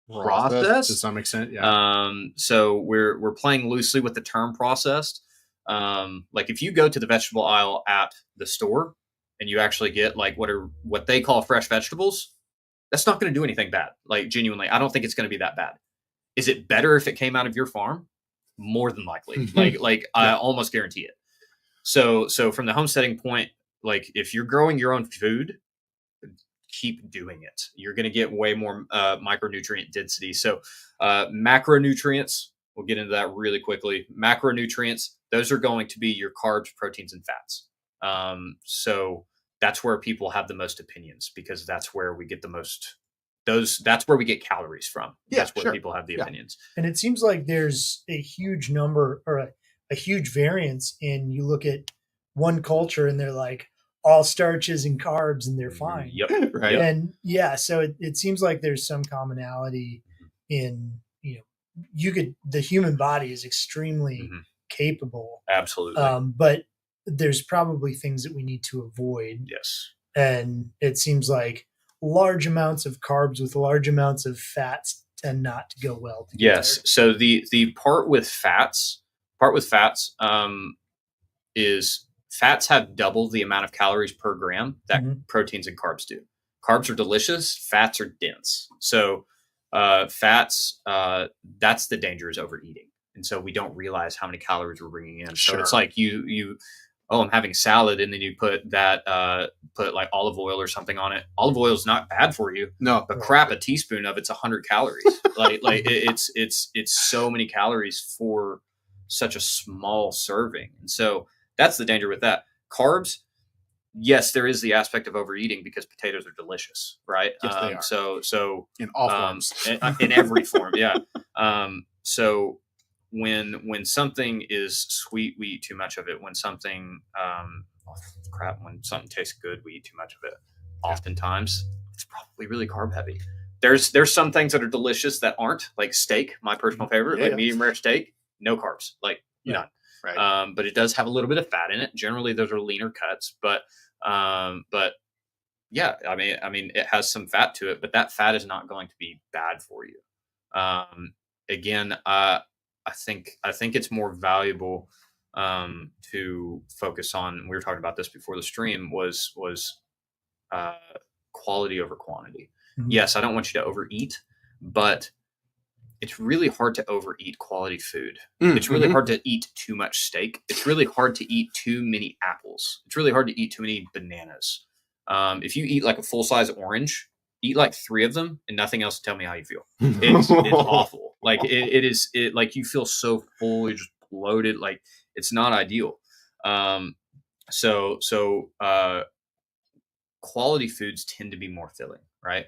Speaker 1: processed
Speaker 3: to some extent. Yeah.
Speaker 1: So we're playing loosely with the term processed. Like if you go to the vegetable aisle at the store and you actually get like what they call fresh vegetables, that's not going to do anything bad. Like genuinely, I don't think it's going to be that bad. Is it better if it came out of your farm? More than likely. I almost guarantee it. So from the homesteading point, like if you're growing your own food, keep doing it. You're going to get way more micronutrient density. So macronutrients, we'll get into that really quickly. Macronutrients, those are going to be your carbs, proteins, and fats. So that's where people have the most opinions because that's where we get the most that's where we get calories from. That's where people have the opinions.
Speaker 2: And it seems like there's a huge number or a huge variance in you look at one culture and they're like all starches and carbs and they're fine.
Speaker 1: Yep.
Speaker 2: Right. Yep. And so it seems like there's some commonality in, the human body is extremely capable.
Speaker 1: Absolutely.
Speaker 2: But there's probably things that we need to avoid.
Speaker 1: Yes.
Speaker 2: And it seems like large amounts of carbs with large amounts of fats tend not to go well together.
Speaker 1: Yes. So the part with fats is fats have double the amount of calories per gram that proteins and carbs do. Carbs are delicious. Fats are dense. So fats, that's the danger is overeating. And so we don't realize how many calories we're bringing in. So it's like I'm having salad, and then you put like olive oil or something on it. Olive oil is not bad for you.
Speaker 3: No,
Speaker 1: but crap, a teaspoon of it's 100 calories. it's so many calories for such a small serving. And so that's the danger with that. Carbs, yes, there is the aspect of overeating because potatoes are delicious, right?
Speaker 3: Yes, they are.
Speaker 1: So
Speaker 3: in all forms,
Speaker 1: in every form, yeah. So when something is sweet, we eat too much of it. When something when something tastes good, we eat too much of it. Oftentimes, it's probably really carb heavy. There's some things that are delicious that aren't, like steak, my personal favorite, like medium rare steak, no carbs, like none. Right. But it does have a little bit of fat in it. Generally, those are leaner cuts, but yeah, I mean, it has some fat to it, but that fat is not going to be bad for you. Again, I think it's more valuable to focus on. We were talking about this before the stream. Was uh, quality over quantity.
Speaker 2: Mhm.
Speaker 1: Yes, I don't want you to overeat, but it's really hard to overeat quality food. It's really hard to eat too much steak. It's really hard to eat too many apples. It's really hard to eat too many bananas. If you eat like a full size orange, eat like 3 of them and nothing else. Tell me how you feel. It's awful. Like it is. It like you feel so full. You're just bloated. Like it's not ideal. So quality foods tend to be more filling, right?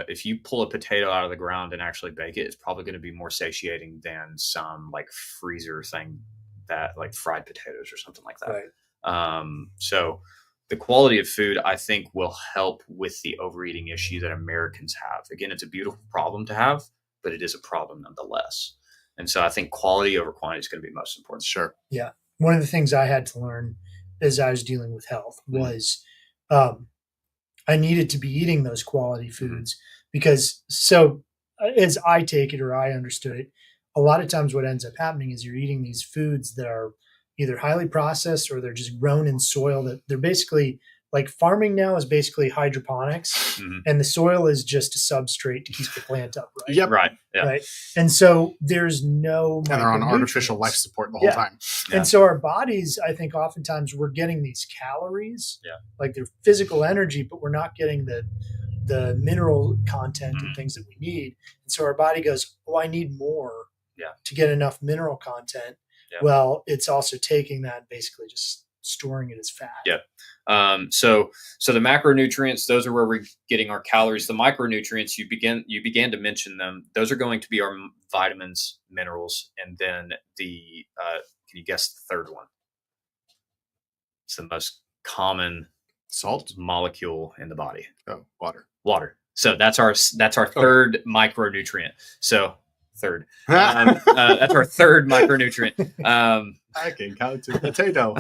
Speaker 1: If you pull a potato out of the ground and actually bake it, it's probably going to be more satiating than some like freezer thing that like fried potatoes or something like that.
Speaker 2: Right.
Speaker 1: So the quality of food, I think, will help with the overeating issue that Americans have. Again, it's a beautiful problem to have, but it is a problem nonetheless. And so I think quality over quantity is going to be most important.
Speaker 3: Sure.
Speaker 2: Yeah. One of the things I had to learn as I was dealing with health was I needed to be eating those quality foods because as I take it or I understood it, a lot of times what ends up happening is you're eating these foods that are either highly processed or they're just grown in soil that they're basically like farming now is basically hydroponics and the soil is just a substrate to keep the plant up. Right.
Speaker 3: Yep.
Speaker 1: Right. Yeah.
Speaker 2: Right. And so there's no,
Speaker 3: and they're on artificial life support the whole time.
Speaker 2: Yeah. And so our bodies, I think oftentimes we're getting these calories, like their physical energy, but we're not getting the mineral content and things that we need. And so our body goes, oh, I need more to get enough mineral content. Yeah. Well, it's also taking that and basically just storing it as fat.
Speaker 1: Yeah. So the macronutrients, those are where we're getting our calories. The micronutrients, you began to mention them. Those are going to be our vitamins, minerals, and then the can you guess the third one? It's the most common
Speaker 3: salt
Speaker 1: molecule in the body.
Speaker 3: Oh, water.
Speaker 1: Water. So that's our third micronutrient. So third. That's our third micronutrient.
Speaker 3: I can count to potato.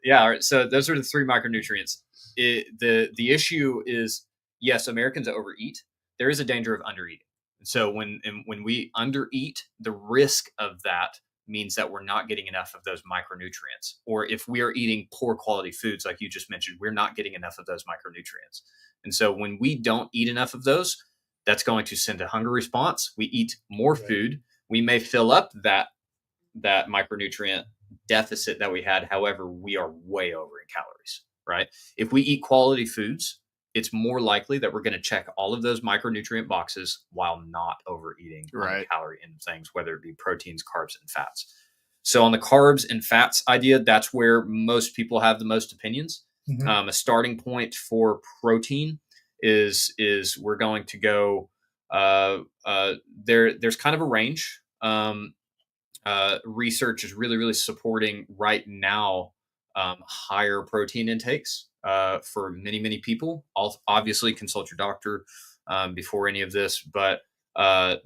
Speaker 1: Yeah. All right, so those are the 3 micronutrients. The issue is, yes, Americans overeat. There is a danger of undereating. So when we undereat, the risk of that means that we're not getting enough of those micronutrients. Or if we are eating poor quality foods, like you just mentioned, we're not getting enough of those micronutrients. And so when we don't eat enough of those, that's going to send a hunger response. We eat more food. We may fill up that micronutrient deficit that we had. However, we are way over in calories, right? If we eat quality foods, it's more likely that we're going to check all of those micronutrient boxes while not overeating on the calorie end of things, whether it be proteins, carbs, and fats. So on the carbs and fats idea, that's where most people have the most opinions. A starting point for protein is we're going to go there's kind of a range. Research is really supporting right now higher protein intakes for many people. Obviously, consult your doctor before any of this, but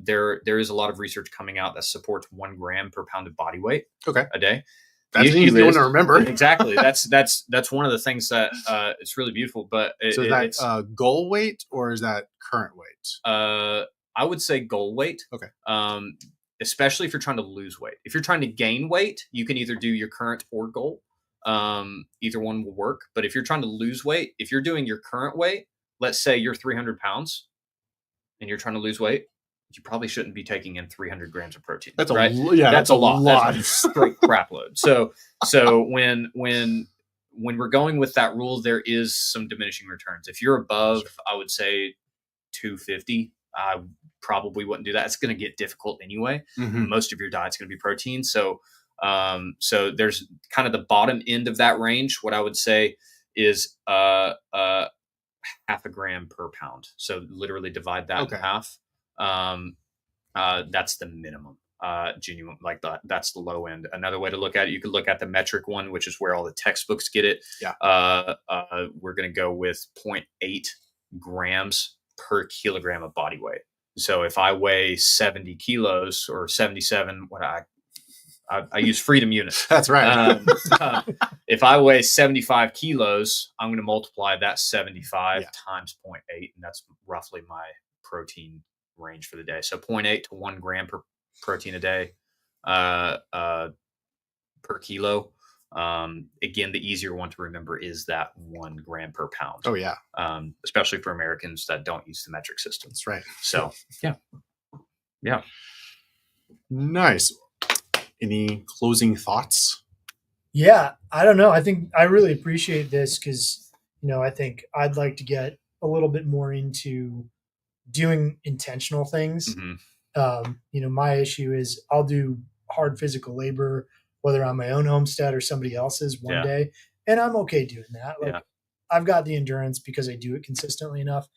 Speaker 1: there is a lot of research coming out that supports 1 gram per pound of body weight a day.
Speaker 3: That's an easy one to remember.
Speaker 1: Exactly. That's one of the things that it's really beautiful. But
Speaker 3: so is that goal weight or is that current weight?
Speaker 1: I would say goal weight.
Speaker 3: Okay.
Speaker 1: Especially if you're trying to lose weight. If you're trying to gain weight, you can either do your current or goal. Either one will work. But if you're trying to lose weight, if you're doing your current weight, let's say you're 300 pounds and you're trying to lose weight, you probably shouldn't be taking in 300 grams of protein.
Speaker 3: That's
Speaker 1: right?
Speaker 3: That's a lot.
Speaker 1: That's a straight crap load. So when we're going with that rule, there is some diminishing returns. If you're above, I would say 250, I probably wouldn't do that. It's going to get difficult anyway. Most of your diet's going to be protein. So there's kind of the bottom end of that range. What I would say is half a gram per pound. So literally divide that in half. That's the minimum. Genuine, like that's the low end. Another way to look at it, you could look at the metric one, which is where all the textbooks get it. We're going to go with 0.8 grams per kilogram of body weight. So if I weigh 70 kilos or 77, I use freedom units.
Speaker 3: That's right.
Speaker 1: If I weigh 75 kilos, I'm going to multiply that 75 times 0.8, and that's roughly my protein range for the day. So 0.8 to 1 gram per protein a day. per kilo. Again, the easier one to remember is that 1 gram per pound.
Speaker 3: Oh yeah.
Speaker 1: Especially for Americans that don't use the metric system.
Speaker 3: That's right.
Speaker 1: So yeah.
Speaker 3: Nice. Any closing thoughts?
Speaker 2: Yeah, I don't know. I think I really appreciate this because, I think I'd like to get a little bit more into doing intentional things. My issue is I'll do hard physical labor, whether on my own homestead or somebody else's one day, and I'm okay doing that. Like I've got the endurance because I do it consistently enough,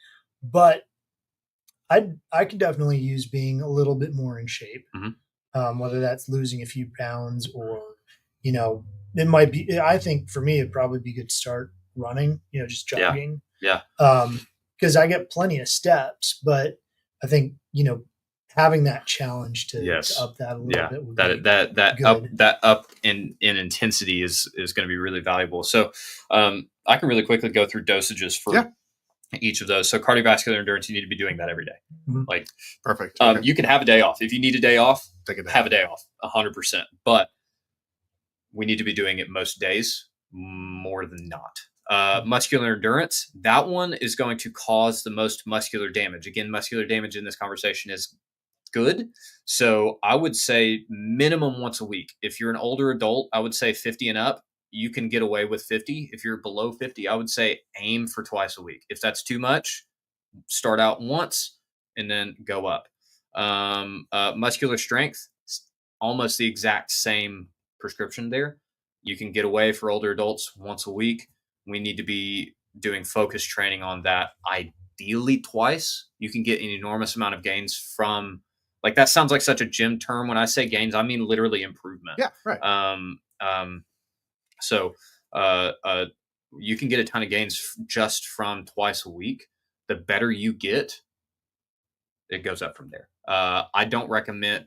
Speaker 2: but I could definitely use being a little bit more in shape, whether that's losing a few pounds or, it might be, I think for me, it'd probably be good to start running, just jogging.
Speaker 1: Yeah.
Speaker 2: Because I get plenty of steps, but I think, having that challenge to up that a little bit would be
Speaker 1: that up in intensity is going to be really valuable. So I can really quickly go through dosages for each of those. So cardiovascular endurance, you need to be doing that every day. Like
Speaker 3: perfect.
Speaker 1: You can have a day off. If you need a day off, have a day off 100%. But we need to be doing it most days, more than not. Muscular endurance, that one is going to cause the most muscular damage. Again, muscular damage in this conversation is good. So I would say minimum once a week. If you're an older adult, I would say 50 and up. You can get away with 50. If you're below 50, I would say aim for twice a week. If that's too much, start out once and then go up. Muscular strength, almost the exact same prescription there. You can get away for older adults once a week. We need to be doing focus training on that ideally twice. You can get an enormous amount of gains from, like, that sounds like such a gym term. When I say gains, I mean literally improvement.
Speaker 3: Yeah, right.
Speaker 1: So you can get a ton of gains just from twice a week. The better you get, it goes up from there. I don't recommend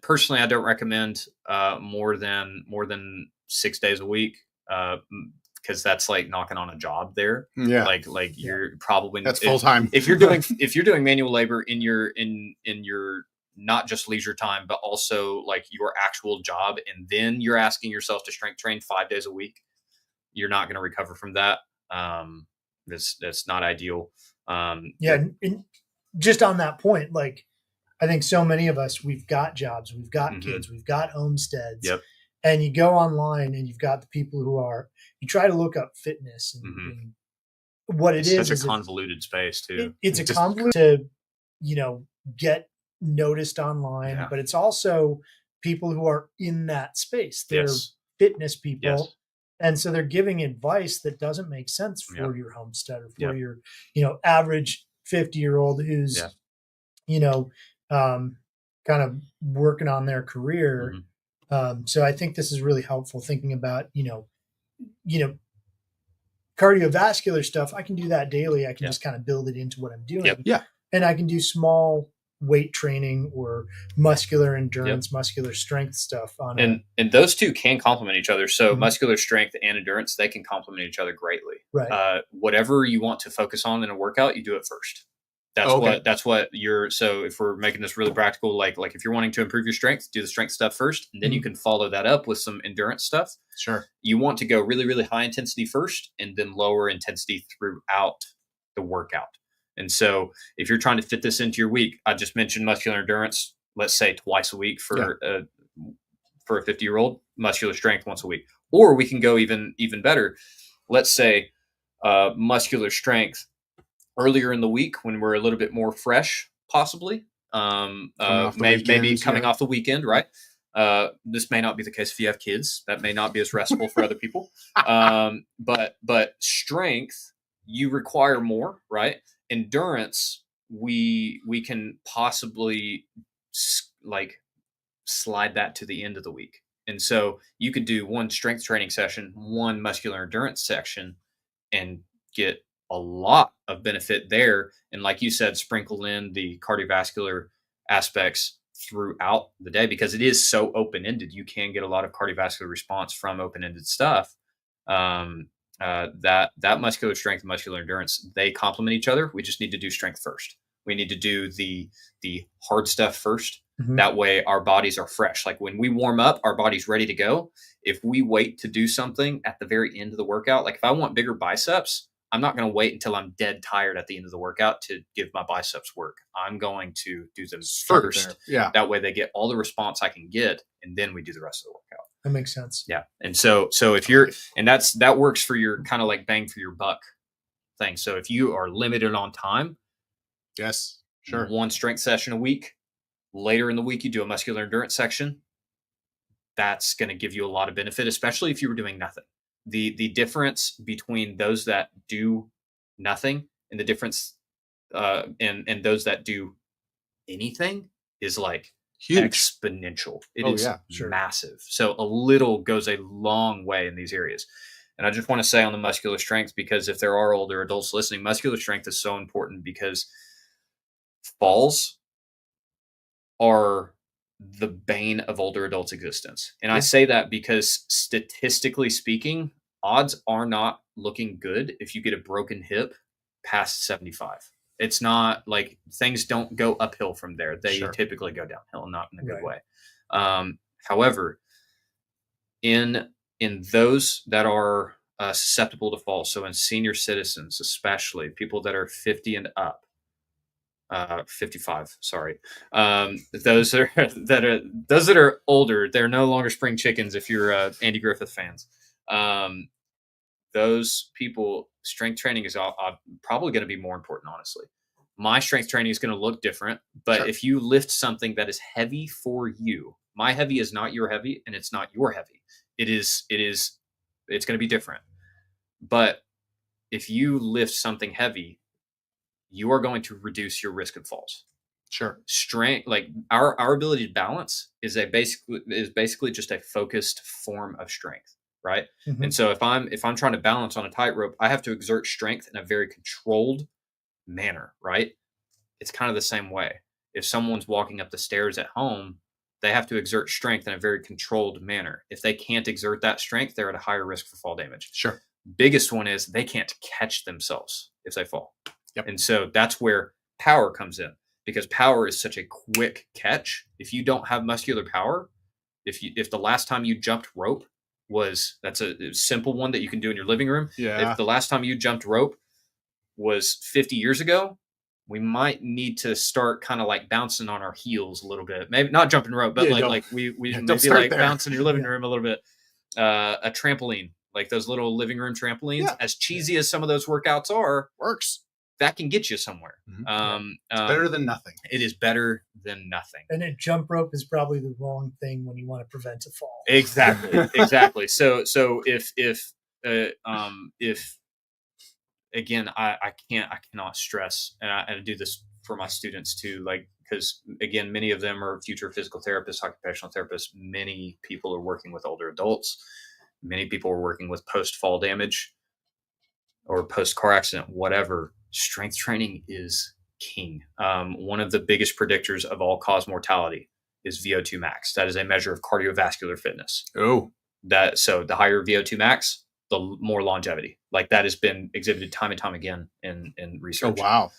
Speaker 1: more than 6 days a week, because that's like knocking on a job there.
Speaker 3: Yeah,
Speaker 1: like you're probably
Speaker 3: that's full time.
Speaker 1: If you're doing manual labor in your not just leisure time, but also like your actual job, and then you're asking yourself to strength train 5 days a week, you're not going to recover from that. That's not ideal.
Speaker 2: And just on that point, like, I think so many of us, we've got jobs, we've got kids, we've got homesteads, and you go online and you've got the people you try to look up fitness and what it's
Speaker 1: such a convoluted space too.
Speaker 2: It's a convoluted to, get noticed online, but it's also people who are in that space. They're fitness people. And so they're giving advice that doesn't make sense for your homestead or for your, average 50-year-old who's, kind of working on their career. So I think this is really helpful thinking about, cardiovascular stuff. I can do that daily. I can just kind of build it into what I'm doing. And I can do small weight training or muscular endurance, muscular strength stuff on
Speaker 1: and those two can complement each other. So muscular strength and endurance, they can complement each other greatly.
Speaker 2: Right.
Speaker 1: Whatever you want to focus on in a workout, you do it first. That's what you're. So if we're making this really practical, like if you're wanting to improve your strength, do the strength stuff first, and then you can follow that up with some endurance stuff.
Speaker 3: Sure.
Speaker 1: You want to go really, really high intensity first, and then lower intensity throughout the workout. And so if you're trying to fit this into your week, I just mentioned muscular endurance, let's say twice a week for a 50-year-old, muscular strength once a week. Or we can go even better. Let's say muscular strength earlier in the week when we're a little bit more fresh, possibly. Maybe coming off the weekend, right? This may not be the case if you have kids. That may not be as restful for other people. But strength, you require more, right? Endurance, we can possibly slide that to the end of the week. And so you could do one strength training session, one muscular endurance section, and get a lot of benefit there. And like you said, sprinkle in the cardiovascular aspects throughout the day, because it is so open-ended. You can get a lot of cardiovascular response from open-ended stuff. That muscular strength and muscular endurance, they complement each other. We just need to do strength first. We need to do the hard stuff first.
Speaker 2: Mhm.
Speaker 1: That way our bodies are fresh. Like when we warm up, our body's ready to go. If we wait to do something at the very end of the workout, like if I want bigger biceps, I'm not going to wait until I'm dead tired at the end of the workout to give my biceps work. I'm going to do them
Speaker 3: Start
Speaker 1: first.
Speaker 3: there. Yeah.
Speaker 1: That way they get all the response I can get, and then we do the rest of the workout.
Speaker 2: That makes sense.
Speaker 1: Yeah. And so if you're, and that works for your kind of like bang for your buck thing. So if you are limited on time,
Speaker 3: Yes. Sure.
Speaker 1: one strength session a week, later in the week, you do a muscular endurance section. That's going to give you a lot of benefit, especially if you were doing nothing. The difference between those that do nothing and the difference and those that do anything is like
Speaker 3: Huge.
Speaker 1: exponential. It
Speaker 3: Oh,
Speaker 1: is
Speaker 3: yeah, sure.
Speaker 1: massive. So a little goes a long way in these areas. And I just want to say on the muscular strength, because if there are older adults listening, muscular strength is so important because falls are the bane of older adults' existence. And I say that because statistically speaking, odds are not looking good if you get a broken hip past 75. It's not like things don't go uphill from there. They
Speaker 3: Sure.
Speaker 1: typically go downhill, not in a good
Speaker 2: Right.
Speaker 1: way. However, in those that are susceptible to fall, so in senior citizens, especially people that are 50 and up, 55, sorry. Those are those that are older, they're no longer spring chickens if you're Andy Griffith fans. Those people, strength training is probably going to be more important, honestly. My strength training is going to look different, but
Speaker 3: Sure.
Speaker 1: if you lift something that is heavy for you, my heavy is not your heavy, and it's not your heavy. It's going to be different. But if you lift something heavy, you are going to reduce your risk of falls.
Speaker 3: Sure.
Speaker 1: Strength, like our ability to balance is basically just a focused form of strength, right?
Speaker 2: Mhm.
Speaker 1: And so if I'm trying to balance on a tightrope, I have to exert strength in a very controlled manner, right? It's kind of the same way. If someone's walking up the stairs at home, they have to exert strength in a very controlled manner. If they can't exert that strength, they're at a higher risk for fall damage.
Speaker 3: Sure.
Speaker 1: Biggest one is they can't catch themselves if they fall.
Speaker 3: Yep.
Speaker 1: And so that's where power comes in, because power is such a quick catch. If you don't have muscular power, if the last time you jumped rope that's a simple one that you can do in your living room.
Speaker 3: Yeah.
Speaker 1: If the last time you jumped rope was 50 years ago, we might need to start kind of like bouncing on our heels a little bit. Maybe not jumping rope, but we maybe like bouncing your living room a little bit. A trampoline, like those little living room trampolines, as cheesy as some of those workouts are,
Speaker 3: works.
Speaker 1: That can get you somewhere.
Speaker 3: Mm-hmm. It's better than nothing.
Speaker 1: It is better than nothing.
Speaker 2: And a jump rope is probably the wrong thing when you want to prevent a fall.
Speaker 1: Exactly. So if again, I cannot stress, and I do this for my students too, like, because again, many of them are future physical therapists, occupational therapists. Many people are working with older adults. Many people are working with post-fall damage or post-car accident, whatever. Strength training is king. One of the biggest predictors of all-cause mortality is VO2 max. That is a measure of cardiovascular fitness.
Speaker 3: Oh.
Speaker 1: So the higher VO2 max, the more longevity. Like that has been exhibited time and time again in research.
Speaker 3: Oh, wow.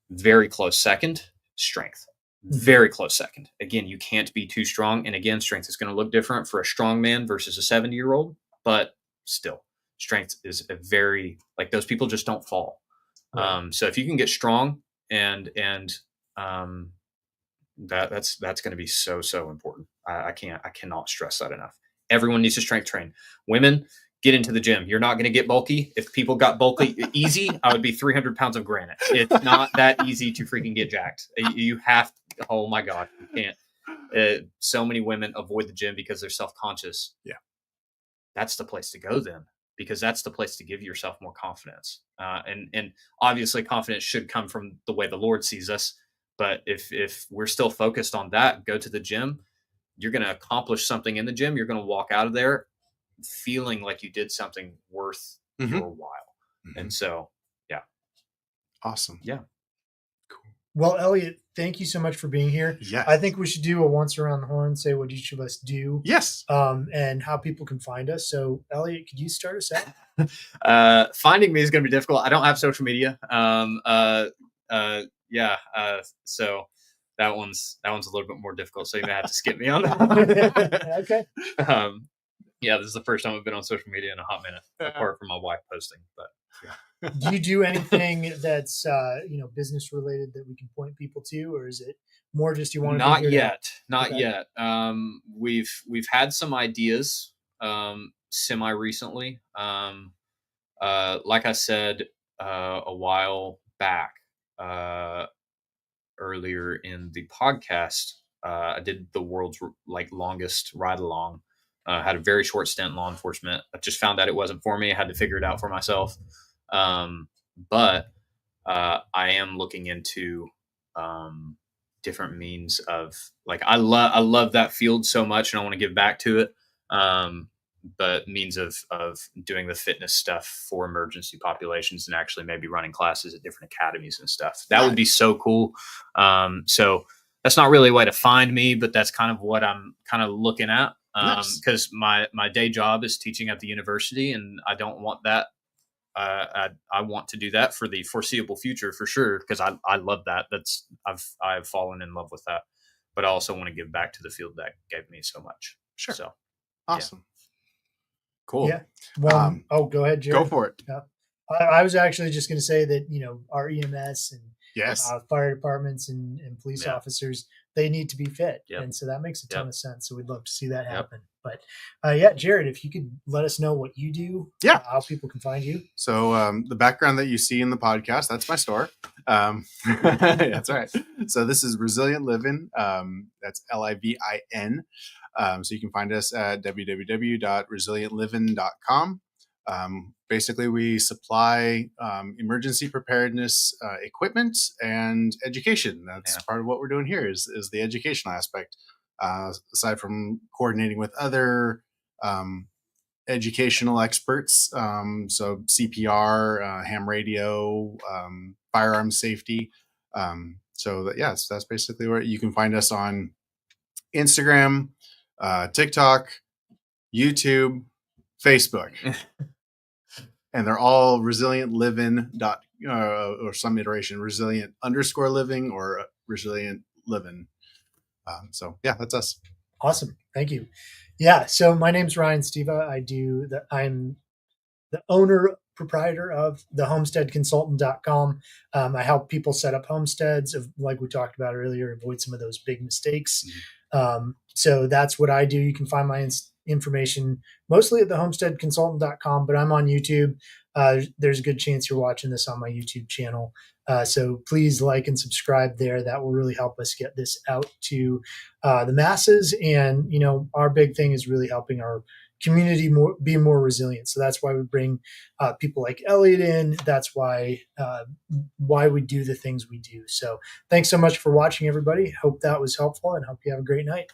Speaker 1: Very close second, strength. Very close second. Again, you can't be too strong. And again, strength is going to look different for a strong man versus a 70-year-old, but still, strength is a very, like, those people just don't fall. Right. So if you can get strong and that's going to be so important. I cannot stress that enough. Everyone needs to strength train. Women, get into the gym. You're not going to get bulky. If people got bulky easy, I would be 300 pounds of granite. It's not that easy to freaking get jacked. You have to, oh my God, you can't. So many women avoid the gym because they're self-conscious.
Speaker 3: Yeah.
Speaker 1: That's the place to go then, because that's the place to give yourself more confidence. And obviously confidence should come from the way the Lord sees us. But if we're still focused on that, go to the gym, you're going to accomplish something in the gym. You're going to walk out of there feeling like you did something worth your while. And so, yeah.
Speaker 3: Awesome.
Speaker 1: Yeah.
Speaker 3: Cool.
Speaker 2: Well, Elliott, thank you so much for being here.
Speaker 3: Yes.
Speaker 2: I think we should do a once around the horn, say what each of us do.
Speaker 3: Yes.
Speaker 2: And how people can find us. So, Elliott, could you start us out?
Speaker 1: Finding me is going to be difficult. I don't have social media. yeah. So that one's a little bit more difficult. So you may have to skip me on that.
Speaker 2: Okay.
Speaker 1: Yeah, this is the first time I've been on social media in a hot minute, apart from my wife posting. But yeah.
Speaker 2: Do you do anything that's business related that we can point people to, or is it more just you want to be here
Speaker 1: Not
Speaker 2: Okay.
Speaker 1: yet. We've had some ideas semi recently. Like I said a while back, earlier in the podcast, I did the world's longest ride along. Had a very short stint in law enforcement. I just found out it wasn't for me. I had to figure it out for myself. But I am looking into different means of I love that field so much, and I want to give back to it. But means of doing the fitness stuff for emergency populations and actually maybe running classes at different academies and stuff. That would be so cool. So that's not really a way to find me, but that's kind of what I'm kind of looking at. Because my day job is teaching at the university, and I don't want that. I want to do that for the foreseeable future for sure, because I love that. I've fallen in love with that, but I also want to give back to the field that gave me so much.
Speaker 3: Sure.
Speaker 1: So
Speaker 3: awesome.
Speaker 1: Yeah.
Speaker 3: Cool.
Speaker 2: Yeah. Well, go ahead, Jared.
Speaker 3: Go for it.
Speaker 2: Yeah. I was actually just going to say that, our EMS and
Speaker 3: yes,
Speaker 2: fire departments and police officers, they need to be fit.
Speaker 1: Yep.
Speaker 2: And so that makes a ton of sense. So we'd love to see that happen.
Speaker 1: Yep.
Speaker 2: But Jared, if you could let us know what you do, how people can find you.
Speaker 3: So the background that you see in the podcast, that's my store. That's right. So this is Resilient Living. That's LIVIN. So you can find us at www.resilientliving.com. Basically, we supply emergency preparedness equipment and education. That's part of what we're doing here is the educational aspect. Aside from coordinating with other educational experts, so CPR, ham radio, firearm safety. So that's basically where you can find us on Instagram, TikTok, YouTube, Facebook. And they're all resilient living or some iteration resilient _living or resilient living. So that's us.
Speaker 2: Awesome. Thank you. Yeah. So my name's Ryan Steva. I'm the owner proprietor of the homesteadconsultant.com. I help people set up homesteads like we talked about earlier, avoid some of those big mistakes. So that's what I do. You can find my information mostly at the homesteadconsultant.com, but I'm on YouTube. There's a good chance you're watching this on my YouTube channel. So please like and subscribe there. That will really help us get this out to the masses. And, our big thing is really helping our community be more resilient. So that's why we bring people like Elliott in. That's why we do the things we do. So thanks so much for watching, everybody. Hope that was helpful and hope you have a great night.